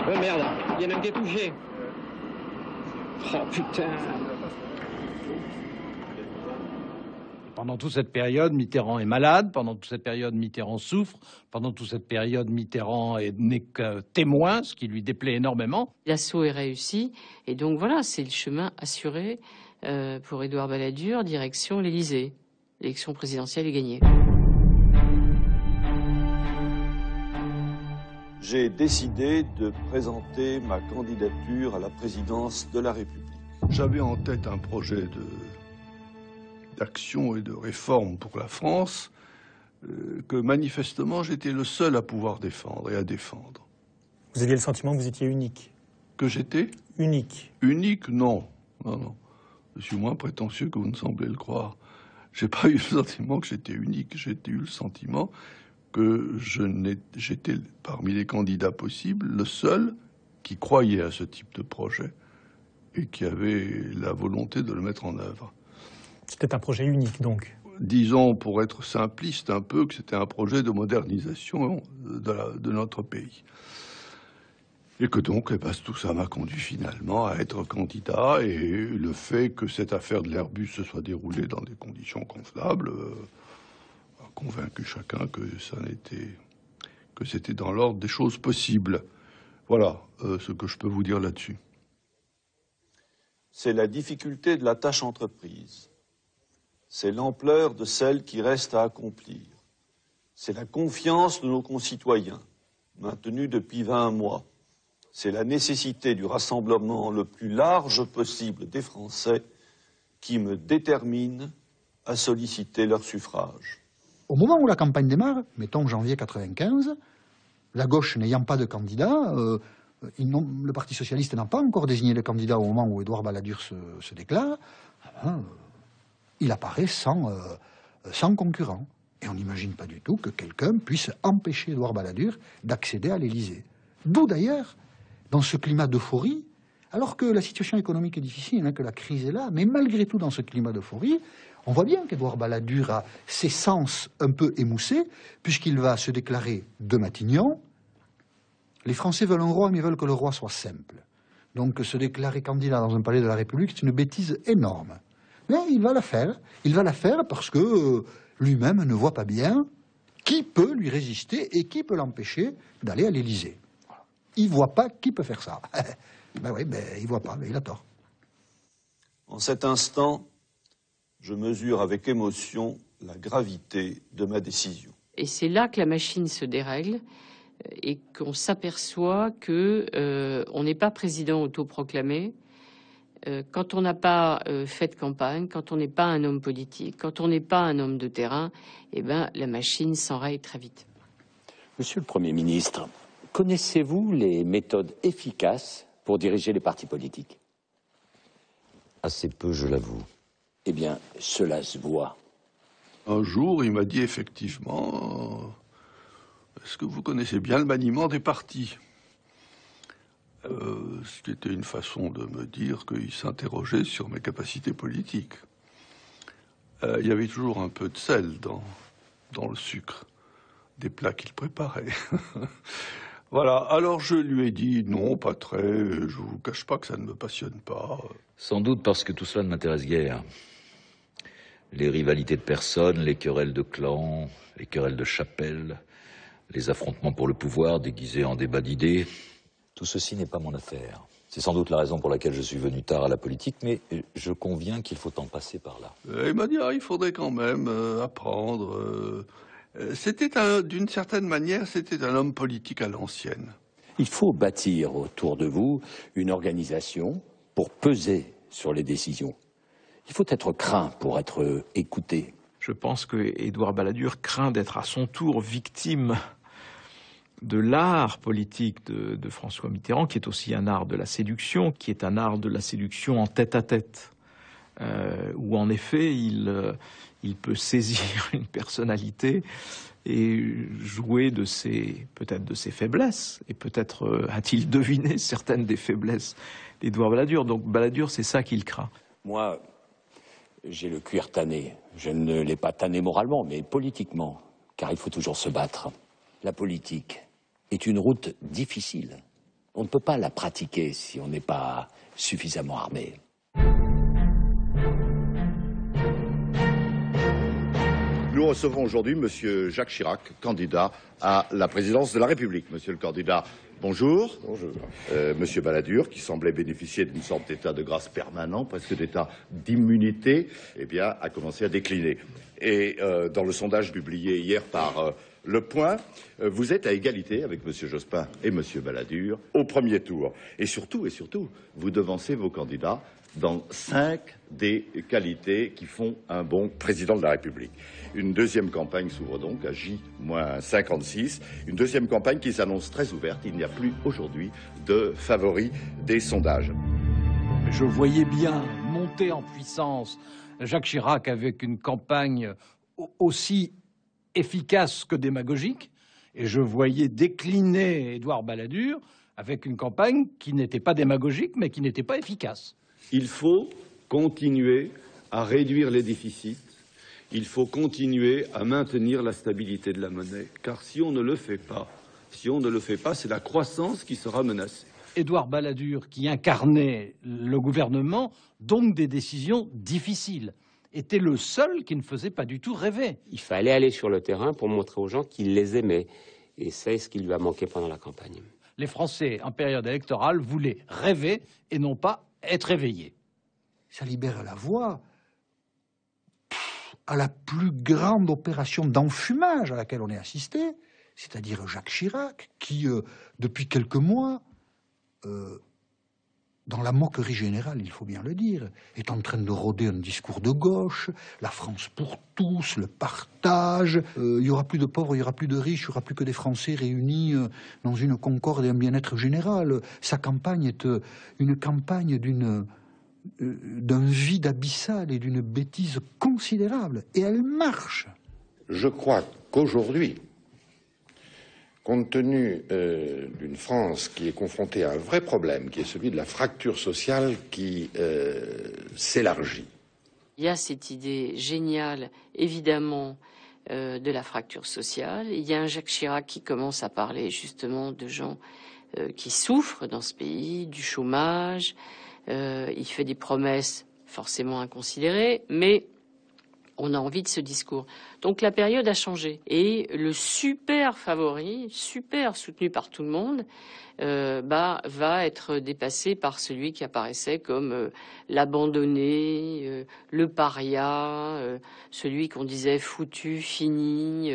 Oh merde, il y en a un qui est touché. Oh putain. Pendant toute cette période, Mitterrand est malade. Pendant toute cette période, Mitterrand souffre. Pendant toute cette période, Mitterrand n'est que témoin, ce qui lui déplaît énormément. L'assaut est réussi. Et donc voilà, c'est le chemin assuré pour Édouard Balladur, direction l'Élysée. L'élection présidentielle est gagnée. J'ai décidé de présenter ma candidature à la présidence de la République. J'avais en tête un projet d'action et de réforme pour la France que manifestement j'étais le seul à pouvoir défendre et à défendre. Vous aviez le sentiment que vous étiez unique? Que j'étais unique? Unique, non. Non, non. Je suis moins prétentieux que vous ne semblez le croire. J'ai pas eu le sentiment que j'étais unique. J'ai eu le sentiment que j'étais parmi les candidats possibles le seul qui croyait à ce type de projet et qui avait la volonté de le mettre en œuvre. C'était un projet unique, donc? Disons, pour être simpliste un peu, que c'était un projet de modernisation de notre pays. Et que donc, tout ça m'a conduit finalement à être candidat, et le fait que cette affaire de l'Airbus se soit déroulée dans des conditions convenables a convaincu chacun que c'était dans l'ordre des choses possibles. Voilà ce que je peux vous dire là-dessus. C'est la difficulté de la tâche entreprise. C'est l'ampleur de celle qui reste à accomplir. C'est la confiance de nos concitoyens, maintenue depuis 20 mois. C'est la nécessité du rassemblement le plus large possible des Français qui me détermine à solliciter leur suffrage. Au moment où la campagne démarre, mettons janvier 1995, la gauche n'ayant pas de candidat, le Parti socialiste n'a pas encore désigné le candidat au moment où Édouard Balladur se déclare, il apparaît sans concurrent. Et on n'imagine pas du tout que quelqu'un puisse empêcher Édouard Balladur d'accéder à l'Élysée. D'où d'ailleurs, dans ce climat d'euphorie, alors que la situation économique est difficile, que la crise est là, mais malgré tout dans ce climat d'euphorie, on voit bien qu'Édouard Balladur a ses sens un peu émoussés, puisqu'il va se déclarer de Matignon. Les Français veulent un roi, mais ils veulent que le roi soit simple. Donc se déclarer candidat dans un palais de la République, c'est une bêtise énorme. Mais il va la faire. Il va la faire parce que lui-même ne voit pas bien qui peut lui résister et qui peut l'empêcher d'aller à l'Élysée. Il ne voit pas qui peut faire ça. Ben oui, il ne voit pas, mais il a tort. En cet instant, Je mesure avec émotion la gravité de ma décision. Et c'est là que la machine se dérègle et qu'on s'aperçoit que on n'est pas président autoproclamé. Quand on n'a pas fait de campagne, quand on n'est pas un homme politique, quand on n'est pas un homme de terrain, eh ben, la machine s'enraye très vite. Monsieur le Premier ministre, connaissez-vous les méthodes efficaces pour diriger les partis politiques? Assez peu, je l'avoue. Eh bien, cela se voit. Un jour, il m'a dit effectivement, est-ce que vous connaissez bien le maniement des partis? Ce qui était une façon de me dire qu'il s'interrogeait sur mes capacités politiques. Il y avait toujours un peu de sel dans le sucre des plats qu'il préparait. Voilà, alors je lui ai dit non, pas très, je vous cache pas que ça ne me passionne pas. Sans doute parce que tout cela ne m'intéresse guère. Les rivalités de personnes, les querelles de clans, les querelles de chapelles, les affrontements pour le pouvoir déguisés en débat d'idées. Tout ceci n'est pas mon affaire. C'est sans doute la raison pour laquelle je suis venu tard à la politique, mais je conviens qu'il faut en passer par là. Il m'a dit, il faudrait quand même apprendre. D'une certaine manière, c'était un homme politique à l'ancienne. Il faut bâtir autour de vous une organisation pour peser sur les décisions. Il faut être craint pour être écouté. Je pense que Édouard Balladur craint d'être à son tour victime de l'art politique de François Mitterrand, qui est aussi un art de la séduction, qui est un art de la séduction en tête-à-tête, où en effet il peut saisir une personnalité et jouer peut-être de ses faiblesses, et peut-être a-t-il deviné certaines des faiblesses d'Édouard Balladur. Donc Balladur, c'est ça qu'il craint. Moi, j'ai le cuir tanné. Je ne l'ai pas tanné moralement, mais politiquement, car il faut toujours se battre. La politique est une route difficile. On ne peut pas la pratiquer si on n'est pas suffisamment armé. Nous recevons aujourd'hui Monsieur Jacques Chirac, candidat à la présidence de la République. Monsieur le candidat, bonjour. Bonjour. Monsieur Balladur, qui semblait bénéficier d'une sorte d'état de grâce permanent, presque d'état d'immunité, eh bien, a commencé à décliner. Et dans le sondage publié hier par Le Point, vous êtes à égalité avec Monsieur Jospin et Monsieur Balladur au premier tour. Et surtout, vous devancez vos candidats dans 5 des qualités qui font un bon président de la République. Une deuxième campagne s'ouvre donc à J-56. Une deuxième campagne qui s'annonce très ouverte. Il n'y a plus aujourd'hui de favoris des sondages. Je voyais bien monter en puissance Jacques Chirac avec une campagne aussi efficace que démagogique, et je voyais décliner Édouard Balladur avec une campagne qui n'était pas démagogique, mais qui n'était pas efficace. Il faut continuer à réduire les déficits, il faut continuer à maintenir la stabilité de la monnaie, car si on ne le fait pas, c'est la croissance qui sera menacée. Édouard Balladur, qui incarnait le gouvernement, donc des décisions difficiles, était le seul qui ne faisait pas du tout rêver. Il fallait aller sur le terrain pour montrer aux gens qu'il les aimait. Et c'est ce qui lui a manqué pendant la campagne. Les Français, en période électorale, voulaient rêver et non pas être éveillés. Ça libère la voie à la plus grande opération d'enfumage à laquelle on est assisté, c'est-à-dire Jacques Chirac, qui, depuis quelques mois, dans la moquerie générale, il faut bien le dire, est en train de rôder un discours de gauche, la France pour tous, le partage, il n'y aura plus de pauvres, il n'y aura plus de riches, il n'y aura plus que des Français réunis dans une concorde et un bien-être général. Sa campagne est une campagne d'un vide abyssal et d'une bêtise considérable, et elle marche. Je crois qu'aujourd'hui, compte tenu d'une France qui est confrontée à un vrai problème, qui est celui de la fracture sociale qui s'élargit. Il y a cette idée géniale, évidemment, de la fracture sociale. Il y a un Jacques Chirac qui commence à parler justement de gens qui souffrent dans ce pays, du chômage. Il fait des promesses forcément inconsidérées, mais On a envie de ce discours. Donc la période a changé. Et le super favori, super soutenu par tout le monde, va être dépassé par celui qui apparaissait comme l'abandonné, le paria, celui qu'on disait foutu, fini,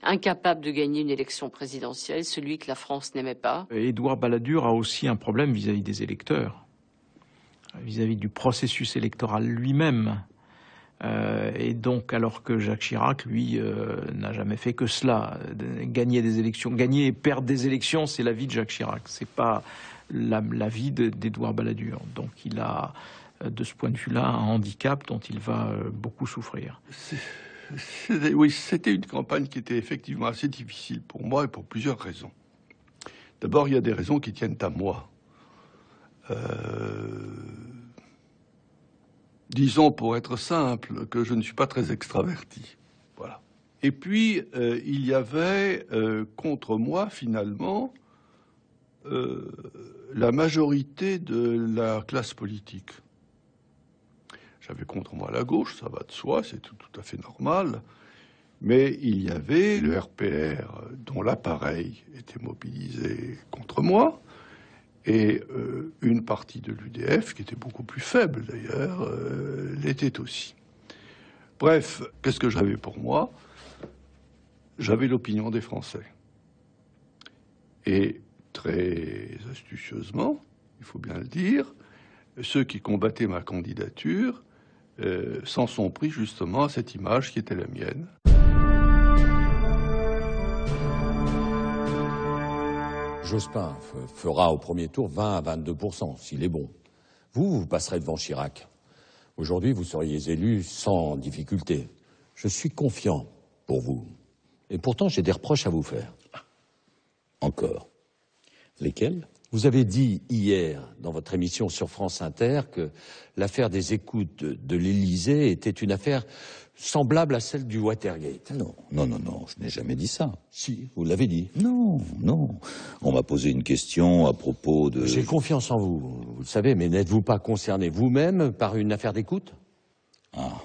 incapable de gagner une élection présidentielle, celui que la France n'aimait pas. Édouard Balladur a aussi un problème vis-à-vis des électeurs, vis-à-vis du processus électoral lui-même. Et donc, alors que Jacques Chirac, lui, n'a jamais fait que cela, gagner des élections, gagner et perdre des élections, c'est la vie de Jacques Chirac, c'est pas la vie d'Édouard Balladur. Donc, il a, de ce point de vue-là, un handicap dont il va beaucoup souffrir. Oui, c'était une campagne qui était effectivement assez difficile pour moi et pour plusieurs raisons. D'abord, il y a des raisons qui tiennent à moi. Disons, pour être simple, que je ne suis pas très extraverti. Voilà. Et puis, il y avait contre moi, finalement, la majorité de la classe politique. J'avais contre moi la gauche, ça va de soi, c'est tout à fait normal. Mais il y avait le RPR, dont l'appareil était mobilisé contre moi, et une partie de l'UDF, qui était beaucoup plus faible d'ailleurs, l'était aussi. Bref, qu'est-ce que j'avais pour moi? J'avais l'opinion des Français. Et très astucieusement, il faut bien le dire, ceux qui combattaient ma candidature s'en sont pris justement à cette image qui était la mienne. Jospin fera au premier tour 20 à 22%, s'il est bon. Vous passerez devant Chirac. Aujourd'hui, vous seriez élu sans difficulté. Je suis confiant pour vous. Et pourtant, j'ai des reproches à vous faire. Encore. Lesquels? Vous avez dit hier, dans votre émission sur France Inter, que l'affaire des écoutes de l'Élysée était une affaire semblable à celle du Watergate. Non, je n'ai jamais dit ça. Si, vous l'avez dit. Non. On m'a posé une question à propos de... J'ai confiance en vous, vous le savez, mais n'êtes-vous pas concerné vous-même par une affaire d'écoute? Ah.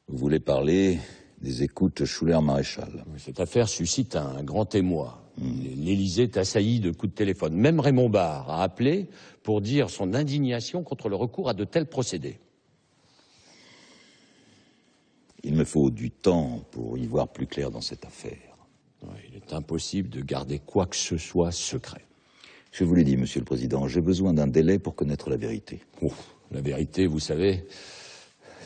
Vous voulez parler des écoutes Schuller-Maréchal? Cette affaire suscite un grand émoi. L'Élysée est assailli de coups de téléphone. Même Raymond Barre a appelé pour dire son indignation contre le recours à de tels procédés. Il me faut du temps pour y voir plus clair dans cette affaire. Il est impossible de garder quoi que ce soit secret. Je vous l'ai dit, Monsieur le Président, j'ai besoin d'un délai pour connaître la vérité. La vérité, vous savez,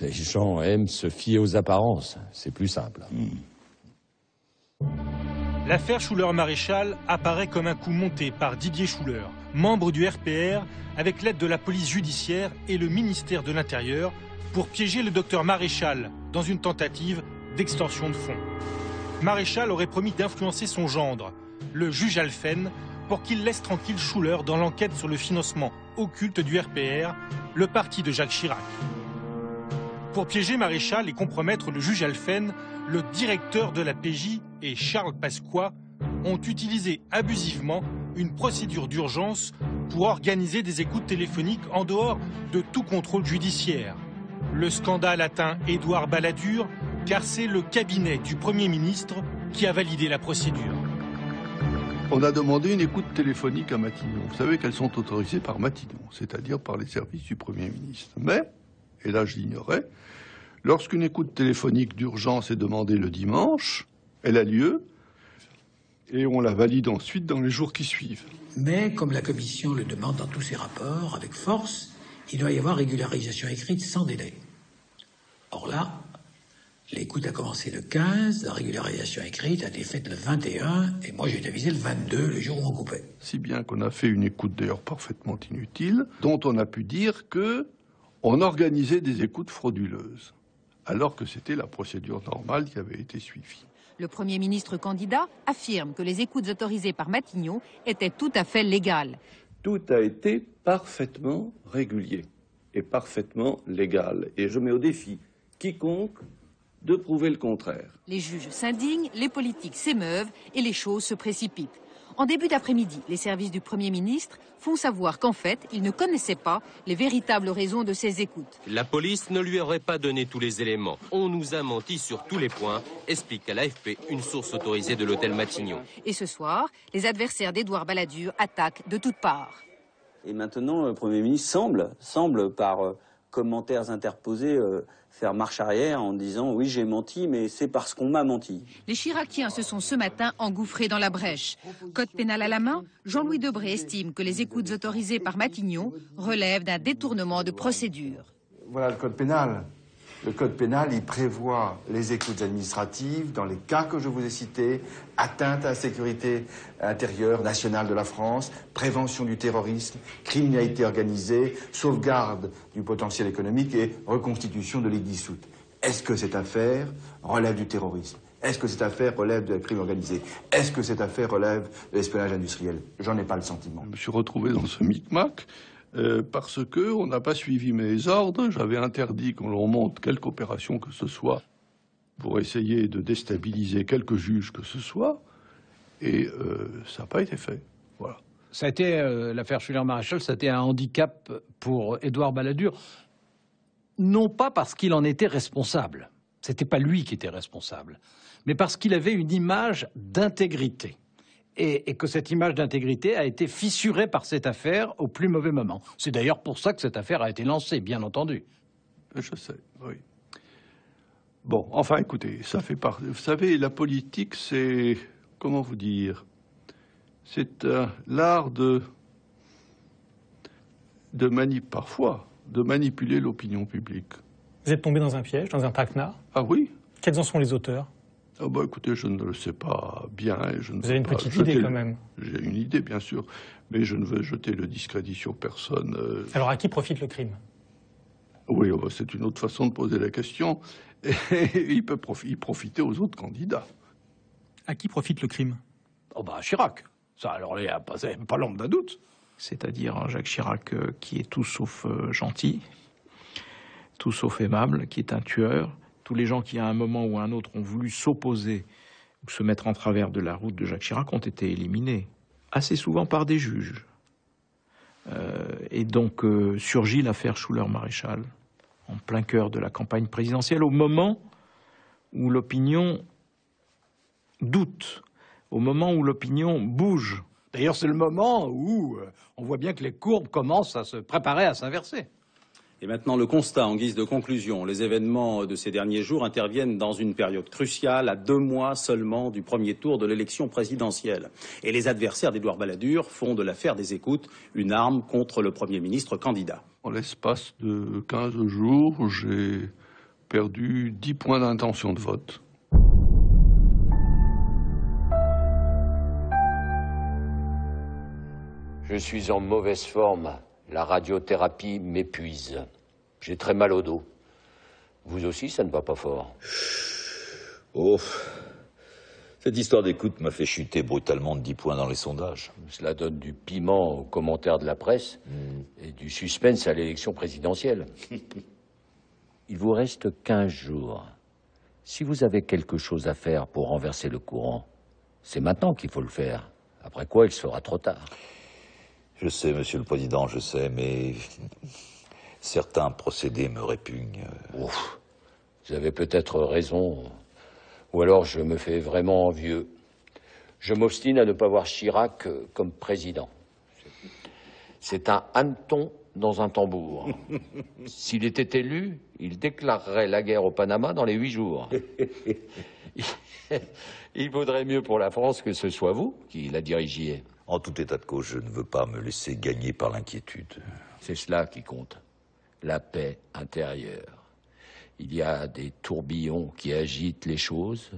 les gens aiment se fier aux apparences. C'est plus simple. L'affaire Schuller-Maréchal apparaît comme un coup monté par Didier Schuller, membre du RPR, avec l'aide de la police judiciaire et le ministère de l'Intérieur, pour piéger le docteur Maréchal dans une tentative d'extorsion de fonds. Maréchal aurait promis d'influencer son gendre, le juge Alphen, pour qu'il laisse tranquille Schuller dans l'enquête sur le financement occulte du RPR, le parti de Jacques Chirac. Pour piéger Maréchal et compromettre le juge Alphen, le directeur de la PJ et Charles Pasqua ont utilisé abusivement une procédure d'urgence pour organiser des écoutes téléphoniques en dehors de tout contrôle judiciaire. Le scandale atteint Édouard Balladur, car c'est le cabinet du Premier ministre qui a validé la procédure. On a demandé une écoute téléphonique à Matignon. Vous savez qu'elles sont autorisées par Matignon, c'est-à-dire par les services du Premier ministre. Mais, et là je l'ignorais, lorsqu'une écoute téléphonique d'urgence est demandée le dimanche, elle a lieu et on la valide ensuite dans les jours qui suivent. Mais comme la Commission le demande dans tous ses rapports, avec force, il doit y avoir régularisation écrite sans délai. Or là, l'écoute a commencé le 15, la régularisation écrite a été faite le 21, et moi j'ai été avisé le 22, le jour où on coupait. Si bien qu'on a fait une écoute d'ailleurs parfaitement inutile, dont on a pu dire que on organisait des écoutes frauduleuses, alors que c'était la procédure normale qui avait été suivie. Le Premier ministre candidat affirme que les écoutes autorisées par Matignon étaient tout à fait légales. Tout a été parfaitement régulier et parfaitement légal. Et je mets au défi quiconque de prouver le contraire. Les juges s'indignent, les politiques s'émeuvent et les choses se précipitent. En début d'après-midi, les services du Premier ministre font savoir qu'en fait, ils ne connaissaient pas les véritables raisons de ces écoutes. La police ne lui aurait pas donné tous les éléments. On nous a menti sur tous les points, explique à l'AFP une source autorisée de l'hôtel Matignon. Et ce soir, les adversaires d'Édouard Balladur attaquent de toutes parts. Et maintenant, le Premier ministre semble par commentaires interposés, faire marche arrière en disant « oui, j'ai menti, mais c'est parce qu'on m'a menti ». Les Chiraciens se sont ce matin engouffrés dans la brèche. Code pénal à la main, Jean-Louis Debré estime que les écoutes autorisées par Matignon relèvent d'un détournement de procédure. Voilà le code pénal. Le code pénal, il prévoit les écoutes administratives dans les cas que je vous ai cités, atteinte à la sécurité intérieure nationale de la France, prévention du terrorisme, criminalité organisée, sauvegarde du potentiel économique et reconstitution de ligue dissoute. Est-ce que cette affaire relève du terrorisme? Est-ce que cette affaire relève de la crime organisée? Est-ce que cette affaire relève de l'espionnage industriel? J'en ai pas le sentiment. Je me suis retrouvé dans ce micmac. Parce qu'on n'a pas suivi mes ordres, j'avais interdit qu'on leur monte quelque opération que ce soit pour essayer de déstabiliser quelques juges que ce soit, et ça n'a pas été fait. Voilà. Ça a été, l'affaire Schuller-Maréchal, ça a été un handicap pour Édouard Balladur, non pas parce qu'il en était responsable, c'était pas lui qui était responsable, mais parce qu'il avait une image d'intégrité. Et que cette image d'intégrité a été fissurée par cette affaire au plus mauvais moment. C'est d'ailleurs pour ça que cette affaire a été lancée, bien entendu. Je sais, oui. Bon, enfin, écoutez, ça fait partie... Vous savez, la politique, c'est... Comment vous dire? C'est l'art parfois, de manipuler l'opinion publique. Vous êtes tombé dans un piège, dans un traquenard? Ah oui? Quels en sont les auteurs? Ah bah écoutez, je ne le sais pas bien. Vous avez une petite idée quand même? J'ai une idée, bien sûr, mais je ne veux jeter le discrédit sur personne. Alors à qui profite le crime? Oui, c'est une autre façon de poser la question. Et il peut profiter aux autres candidats. À qui profite le crime? Oh bah Chirac. Ça, alors, il n'y a pas l'ombre d'un doute. C'est-à-dire un Jacques Chirac qui est tout sauf gentil, tout sauf aimable, qui est un tueur. Tous les gens qui, à un moment ou à un autre, ont voulu s'opposer ou se mettre en travers de la route de Jacques Chirac ont été éliminés, assez souvent par des juges. Et donc surgit l'affaire Schuller-Maréchal, en plein cœur de la campagne présidentielle, au moment où l'opinion doute, au moment où l'opinion bouge. D'ailleurs, c'est le moment où on voit bien que les courbes commencent à se préparer à s'inverser. Et maintenant, le constat en guise de conclusion. Les événements de ces derniers jours interviennent dans une période cruciale, à 2 mois seulement du premier tour de l'élection présidentielle. Et les adversaires d'Édouard Balladur font de l'affaire des écoutes une arme contre le Premier ministre candidat. En l'espace de 15 jours, j'ai perdu 10 points d'intention de vote. Je suis en mauvaise forme. La radiothérapie m'épuise. J'ai très mal au dos. Vous aussi, ça ne va pas fort. Oh, cette histoire d'écoute m'a fait chuter brutalement de 10 points dans les sondages. Cela donne du piment aux commentaires de la presse et du suspense à l'élection présidentielle. Il vous reste 15 jours. Si vous avez quelque chose à faire pour renverser le courant, c'est maintenant qu'il faut le faire. Après quoi, il sera trop tard. Je sais, Monsieur le Président, je sais, mais certains procédés me répugnent. Ouf, vous avez peut-être raison. Ou alors je me fais vraiment vieux. Je m'obstine à ne pas voir Chirac comme président. C'est un hanneton dans un tambour. S'il était élu, il déclarerait la guerre au Panama dans les 8 jours. Il vaudrait mieux pour la France que ce soit vous qui la dirigiez. En tout état de cause, je ne veux pas me laisser gagner par l'inquiétude. C'est cela qui compte, la paix intérieure. Il y a des tourbillons qui agitent les choses,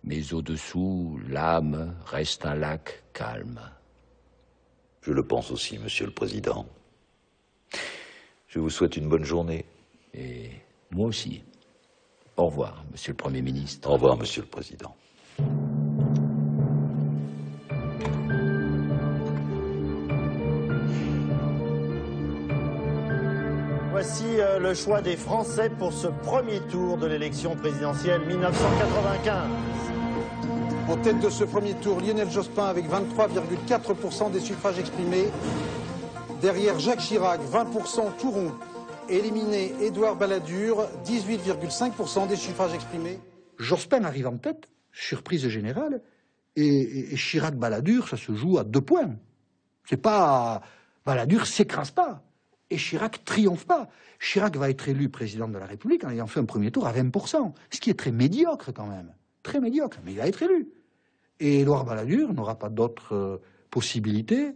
mais au-dessous, l'âme reste un lac calme. Je le pense aussi, Monsieur le Président. Je vous souhaite une bonne journée. Et moi aussi. Au revoir, Monsieur le Premier ministre. Au revoir, Monsieur le Président. Voici le choix des Français pour ce premier tour de l'élection présidentielle 1995. En tête de ce premier tour, Lionel Jospin avec 23,4% des suffrages exprimés. Derrière Jacques Chirac, 20% tout rond. Éliminé Édouard Balladur, 18,5% des suffrages exprimés. Jospin arrive en tête, surprise générale, et Chirac-Balladur, ça se joue à 2 points. C'est pas... Balladur s'écrase pas, et Chirac triomphe pas. Chirac va être élu président de la République en ayant fait un premier tour à 20%, ce qui est très médiocre quand même. Très médiocre, mais il va être élu. Et Édouard Balladur n'aura pas d'autre possibilité,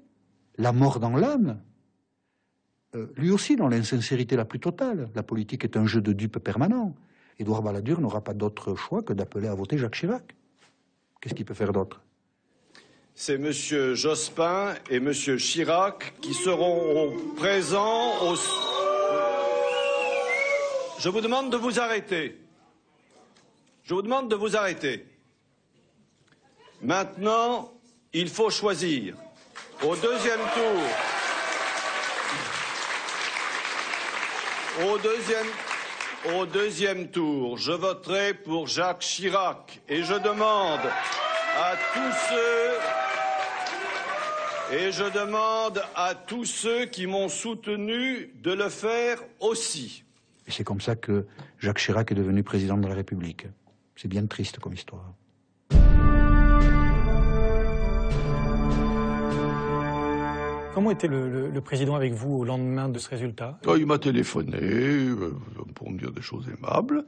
la mort dans l'âme. Lui aussi dans l'insincérité la plus totale. La politique est un jeu de dupes permanent. Édouard Balladur n'aura pas d'autre choix que d'appeler à voter Jacques Chirac. Qu'est-ce qu'il peut faire d'autre? C'est M. Jospin et M. Chirac qui seront présents au... Je vous demande de vous arrêter. Je vous demande de vous arrêter. Maintenant, il faut choisir. Au deuxième tour... Au deuxième tour, je voterai pour Jacques Chirac et je demande à tous ceux qui m'ont soutenu de le faire aussi. Et c'est comme ça que Jacques Chirac est devenu président de la République. C'est bien triste comme histoire. Comment était le président avec vous au lendemain de ce résultat? Il m'a téléphoné pour me dire des choses aimables.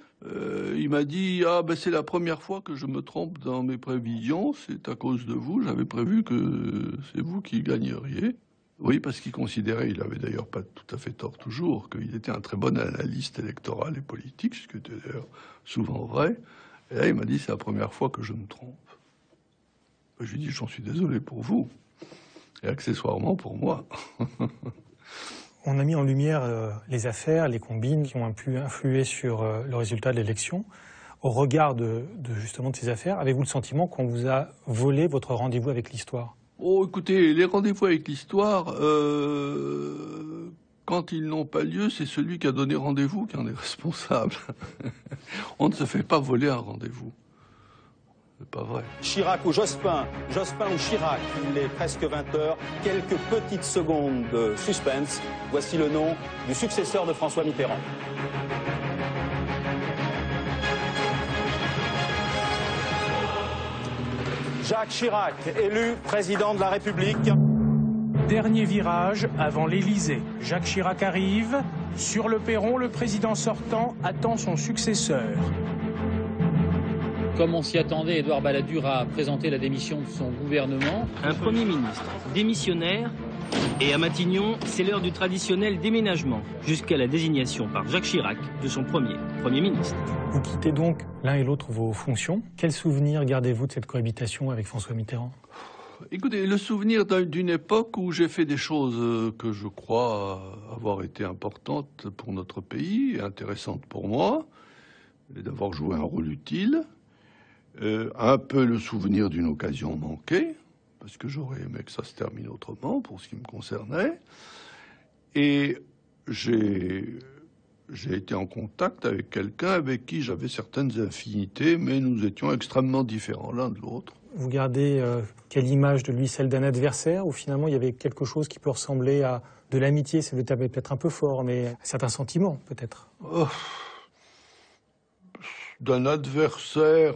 Il m'a dit « Ah, ben c'est la première fois que je me trompe dans mes prévisions, c'est à cause de vous, j'avais prévu que c'est vous qui gagneriez. » Oui, parce qu'il considérait, il avait d'ailleurs pas tout à fait tort toujours, qu'il était un très bon analyste électoral et politique, ce qui était d'ailleurs souvent vrai. Et là, il m'a dit « C'est la première fois que je me trompe. » Je lui ai dit « J'en suis désolé pour vous. » Et accessoirement pour moi. On a mis en lumière les affaires, les combines qui ont pu influer sur le résultat de l'élection. Au regard justement de ces affaires, avez-vous le sentiment qu'on vous a volé votre rendez-vous avec l'histoire? Oh, écoutez, les rendez-vous avec l'histoire, quand ils n'ont pas lieu, c'est celui qui a donné rendez-vous qui en est responsable. On ne se fait pas voler un rendez-vous. C'est pas vrai. Chirac ou Jospin, Jospin ou Chirac, il est presque 20h, quelques petites secondes de suspense. Voici le nom du successeur de François Mitterrand. Jacques Chirac, élu président de la République. Dernier virage avant l'Élysée. Jacques Chirac arrive. Sur le perron, le président sortant attend son successeur. Comme on s'y attendait, Édouard Balladur a présenté la démission de son gouvernement. Un Premier ministre démissionnaire, et à Matignon, c'est l'heure du traditionnel déménagement, jusqu'à la désignation par Jacques Chirac de son Premier ministre. Vous quittez donc l'un et l'autre vos fonctions. Quel souvenir gardez-vous de cette cohabitation avec François Mitterrand? Écoutez, le souvenir d'une époque où j'ai fait des choses que je crois avoir été importantes pour notre pays et intéressantes pour moi, et d'avoir joué un rôle utile. Un peu le souvenir d'une occasion manquée, parce que j'aurais aimé que ça se termine autrement pour ce qui me concernait. Et j'ai été en contact avec quelqu'un avec qui j'avais certaines affinités, mais nous étions extrêmement différents l'un de l'autre. Vous gardez quelle image de lui, celle d'un adversaire, ou finalement il y avait quelque chose qui peut ressembler à de l'amitié? C'est peut-être un peu fort, mais à certains sentiments, peut-être. Oh, d'un adversaire...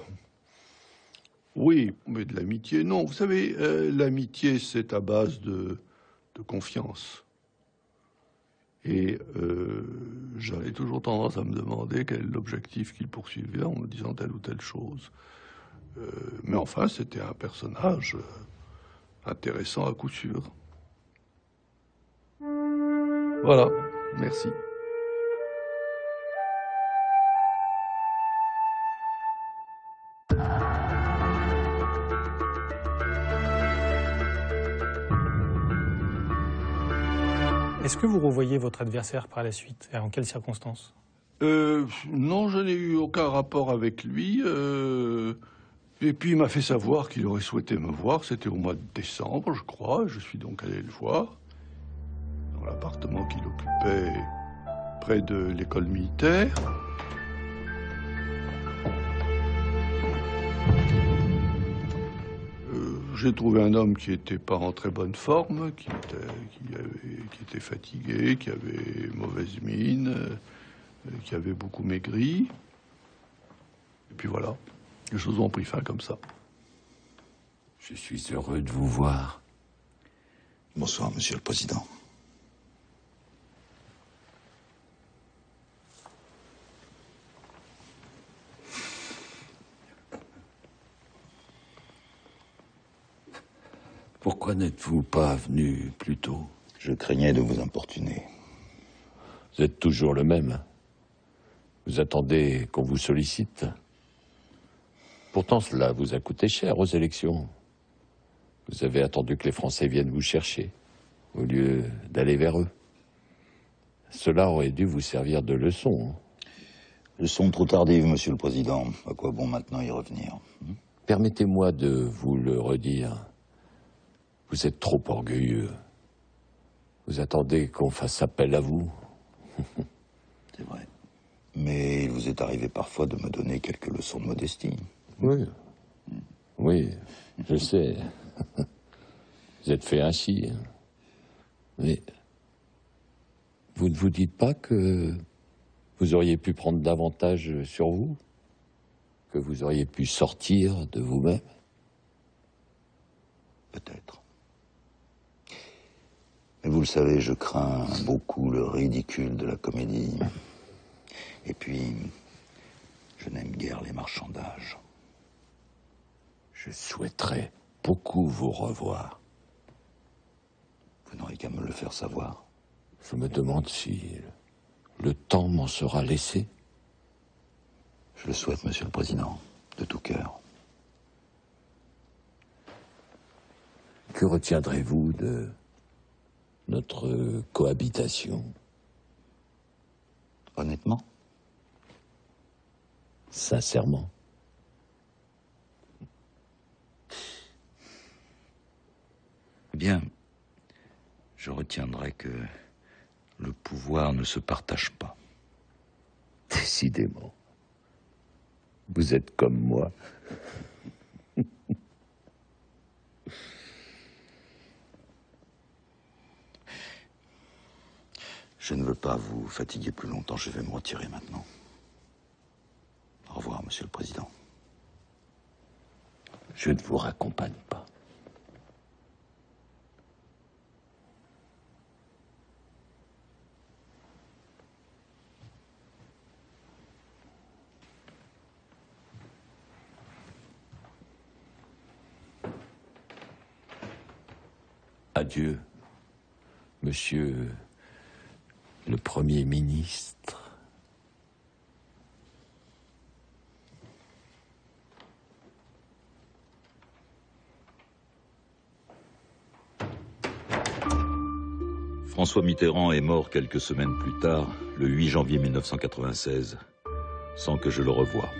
Oui, mais de l'amitié, non. Vous savez, l'amitié, c'est à base de confiance. Et j'avais toujours tendance à me demander quel est l'objectif qu'il poursuivait en me disant telle ou telle chose. Mais enfin, c'était un personnage intéressant à coup sûr. Voilà, merci. Est-ce que vous revoyez votre adversaire par la suite? Et en quelles circonstances? Non, je n'ai eu aucun rapport avec lui. Et puis il m'a fait savoir qu'il aurait souhaité me voir. C'était au mois de décembre, je crois. Je suis donc allé le voir dans l'appartement qu'il occupait près de l'école militaire. j'ai trouvé un homme qui n'était pas en très bonne forme, qui était fatigué, qui avait mauvaise mine, qui avait beaucoup maigri. Et puis voilà, les choses ont pris fin comme ça. Je suis heureux de vous voir. Bonsoir, Monsieur le Président. Pourquoi n'êtes-vous pas venu plus tôt? Je craignais de vous importuner. Vous êtes toujours le même. Vous attendez qu'on vous sollicite. Pourtant, cela vous a coûté cher aux élections. Vous avez attendu que les Français viennent vous chercher, au lieu d'aller vers eux. Cela aurait dû vous servir de leçon. Leçon trop tardive, Monsieur le Président. À quoi bon maintenant y revenir? Permettez-moi de vous le redire. Vous êtes trop orgueilleux. Vous attendez qu'on fasse appel à vous. C'est vrai. Mais il vous est arrivé parfois de me donner quelques leçons de modestie. Oui. Oui, je sais. Vous êtes fait ainsi. Mais vous ne vous dites pas que vous auriez pu prendre davantage sur vous? Que vous auriez pu sortir de vous-même? Peut-être. Mais vous le savez, je crains beaucoup le ridicule de la comédie. Et puis, je n'aime guère les marchandages. Je souhaiterais beaucoup vous revoir. Vous n'aurez qu'à me le faire savoir. Je me demande si le temps m'en sera laissé. Je le souhaite, Monsieur le Président, de tout cœur. Que retiendrez-vous de notre cohabitation? Honnêtement? Sincèrement? Bien, je retiendrai que le pouvoir ne se partage pas. Décidément. Vous êtes comme moi. Je ne veux pas vous fatiguer plus longtemps, je vais me retirer maintenant. Au revoir, Monsieur le Président. Je ne vous raccompagne pas. Adieu, Monsieur le Premier ministre. François Mitterrand est mort quelques semaines plus tard, le 8 janvier 1996, sans que je le revoie.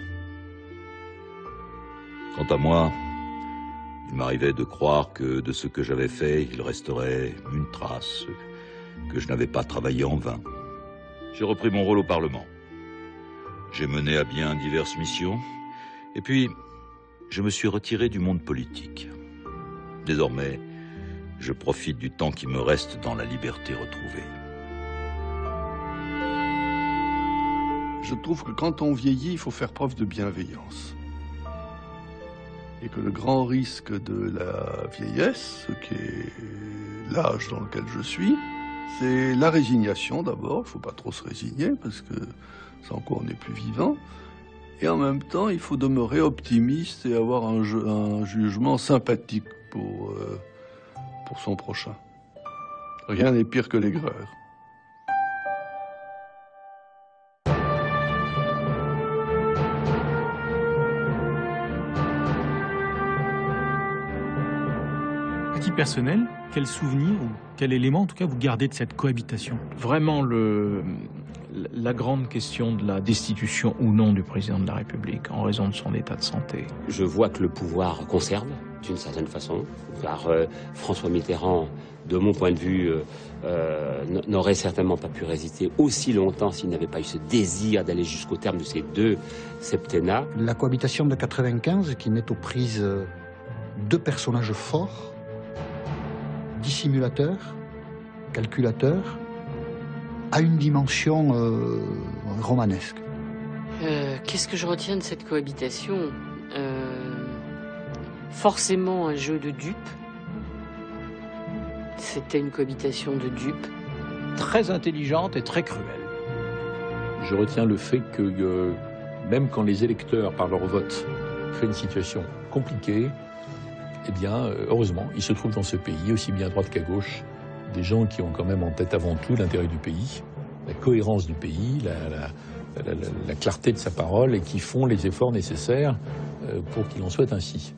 Quant à moi, il m'arrivait de croire que de ce que j'avais fait, il resterait une trace, que je n'avais pas travaillé en vain. J'ai repris mon rôle au Parlement. J'ai mené à bien diverses missions, et puis je me suis retiré du monde politique. Désormais, je profite du temps qui me reste dans la liberté retrouvée. Je trouve que quand on vieillit, il faut faire preuve de bienveillance. Et que le grand risque de la vieillesse, ce qui est l'âge dans lequel je suis, c'est la résignation d'abord. Il ne faut pas trop se résigner parce que sans quoi on n'est plus vivant. Et en même temps, il faut demeurer optimiste et avoir un jugement sympathique pour son prochain. Rien n'est pire que l'aigreur. Personnel, quel souvenir ou quel élément en tout cas vous gardez de cette cohabitation? Vraiment la grande question de la destitution ou non du président de la République en raison de son état de santé. Je vois que le pouvoir conserve d'une certaine façon, car François Mitterrand, de mon point de vue, n'aurait certainement pas pu résister aussi longtemps s'il n'avait pas eu ce désir d'aller jusqu'au terme de ces 2 septennats. La cohabitation de 95 qui met aux prises deux personnages forts, dissimulateurs, calculateurs, à une dimension romanesque. Qu'est-ce que je retiens de cette cohabitation? Forcément un jeu de dupes. C'était une cohabitation de dupes. Très intelligente et très cruelle. Je retiens le fait que même quand les électeurs, par leur vote, créent une situation compliquée, eh bien, heureusement, il se trouve dans ce pays, aussi bien à droite qu'à gauche, des gens qui ont quand même en tête avant tout l'intérêt du pays, la cohérence du pays, la clarté de sa parole et qui font les efforts nécessaires pour qu'il en soit ainsi.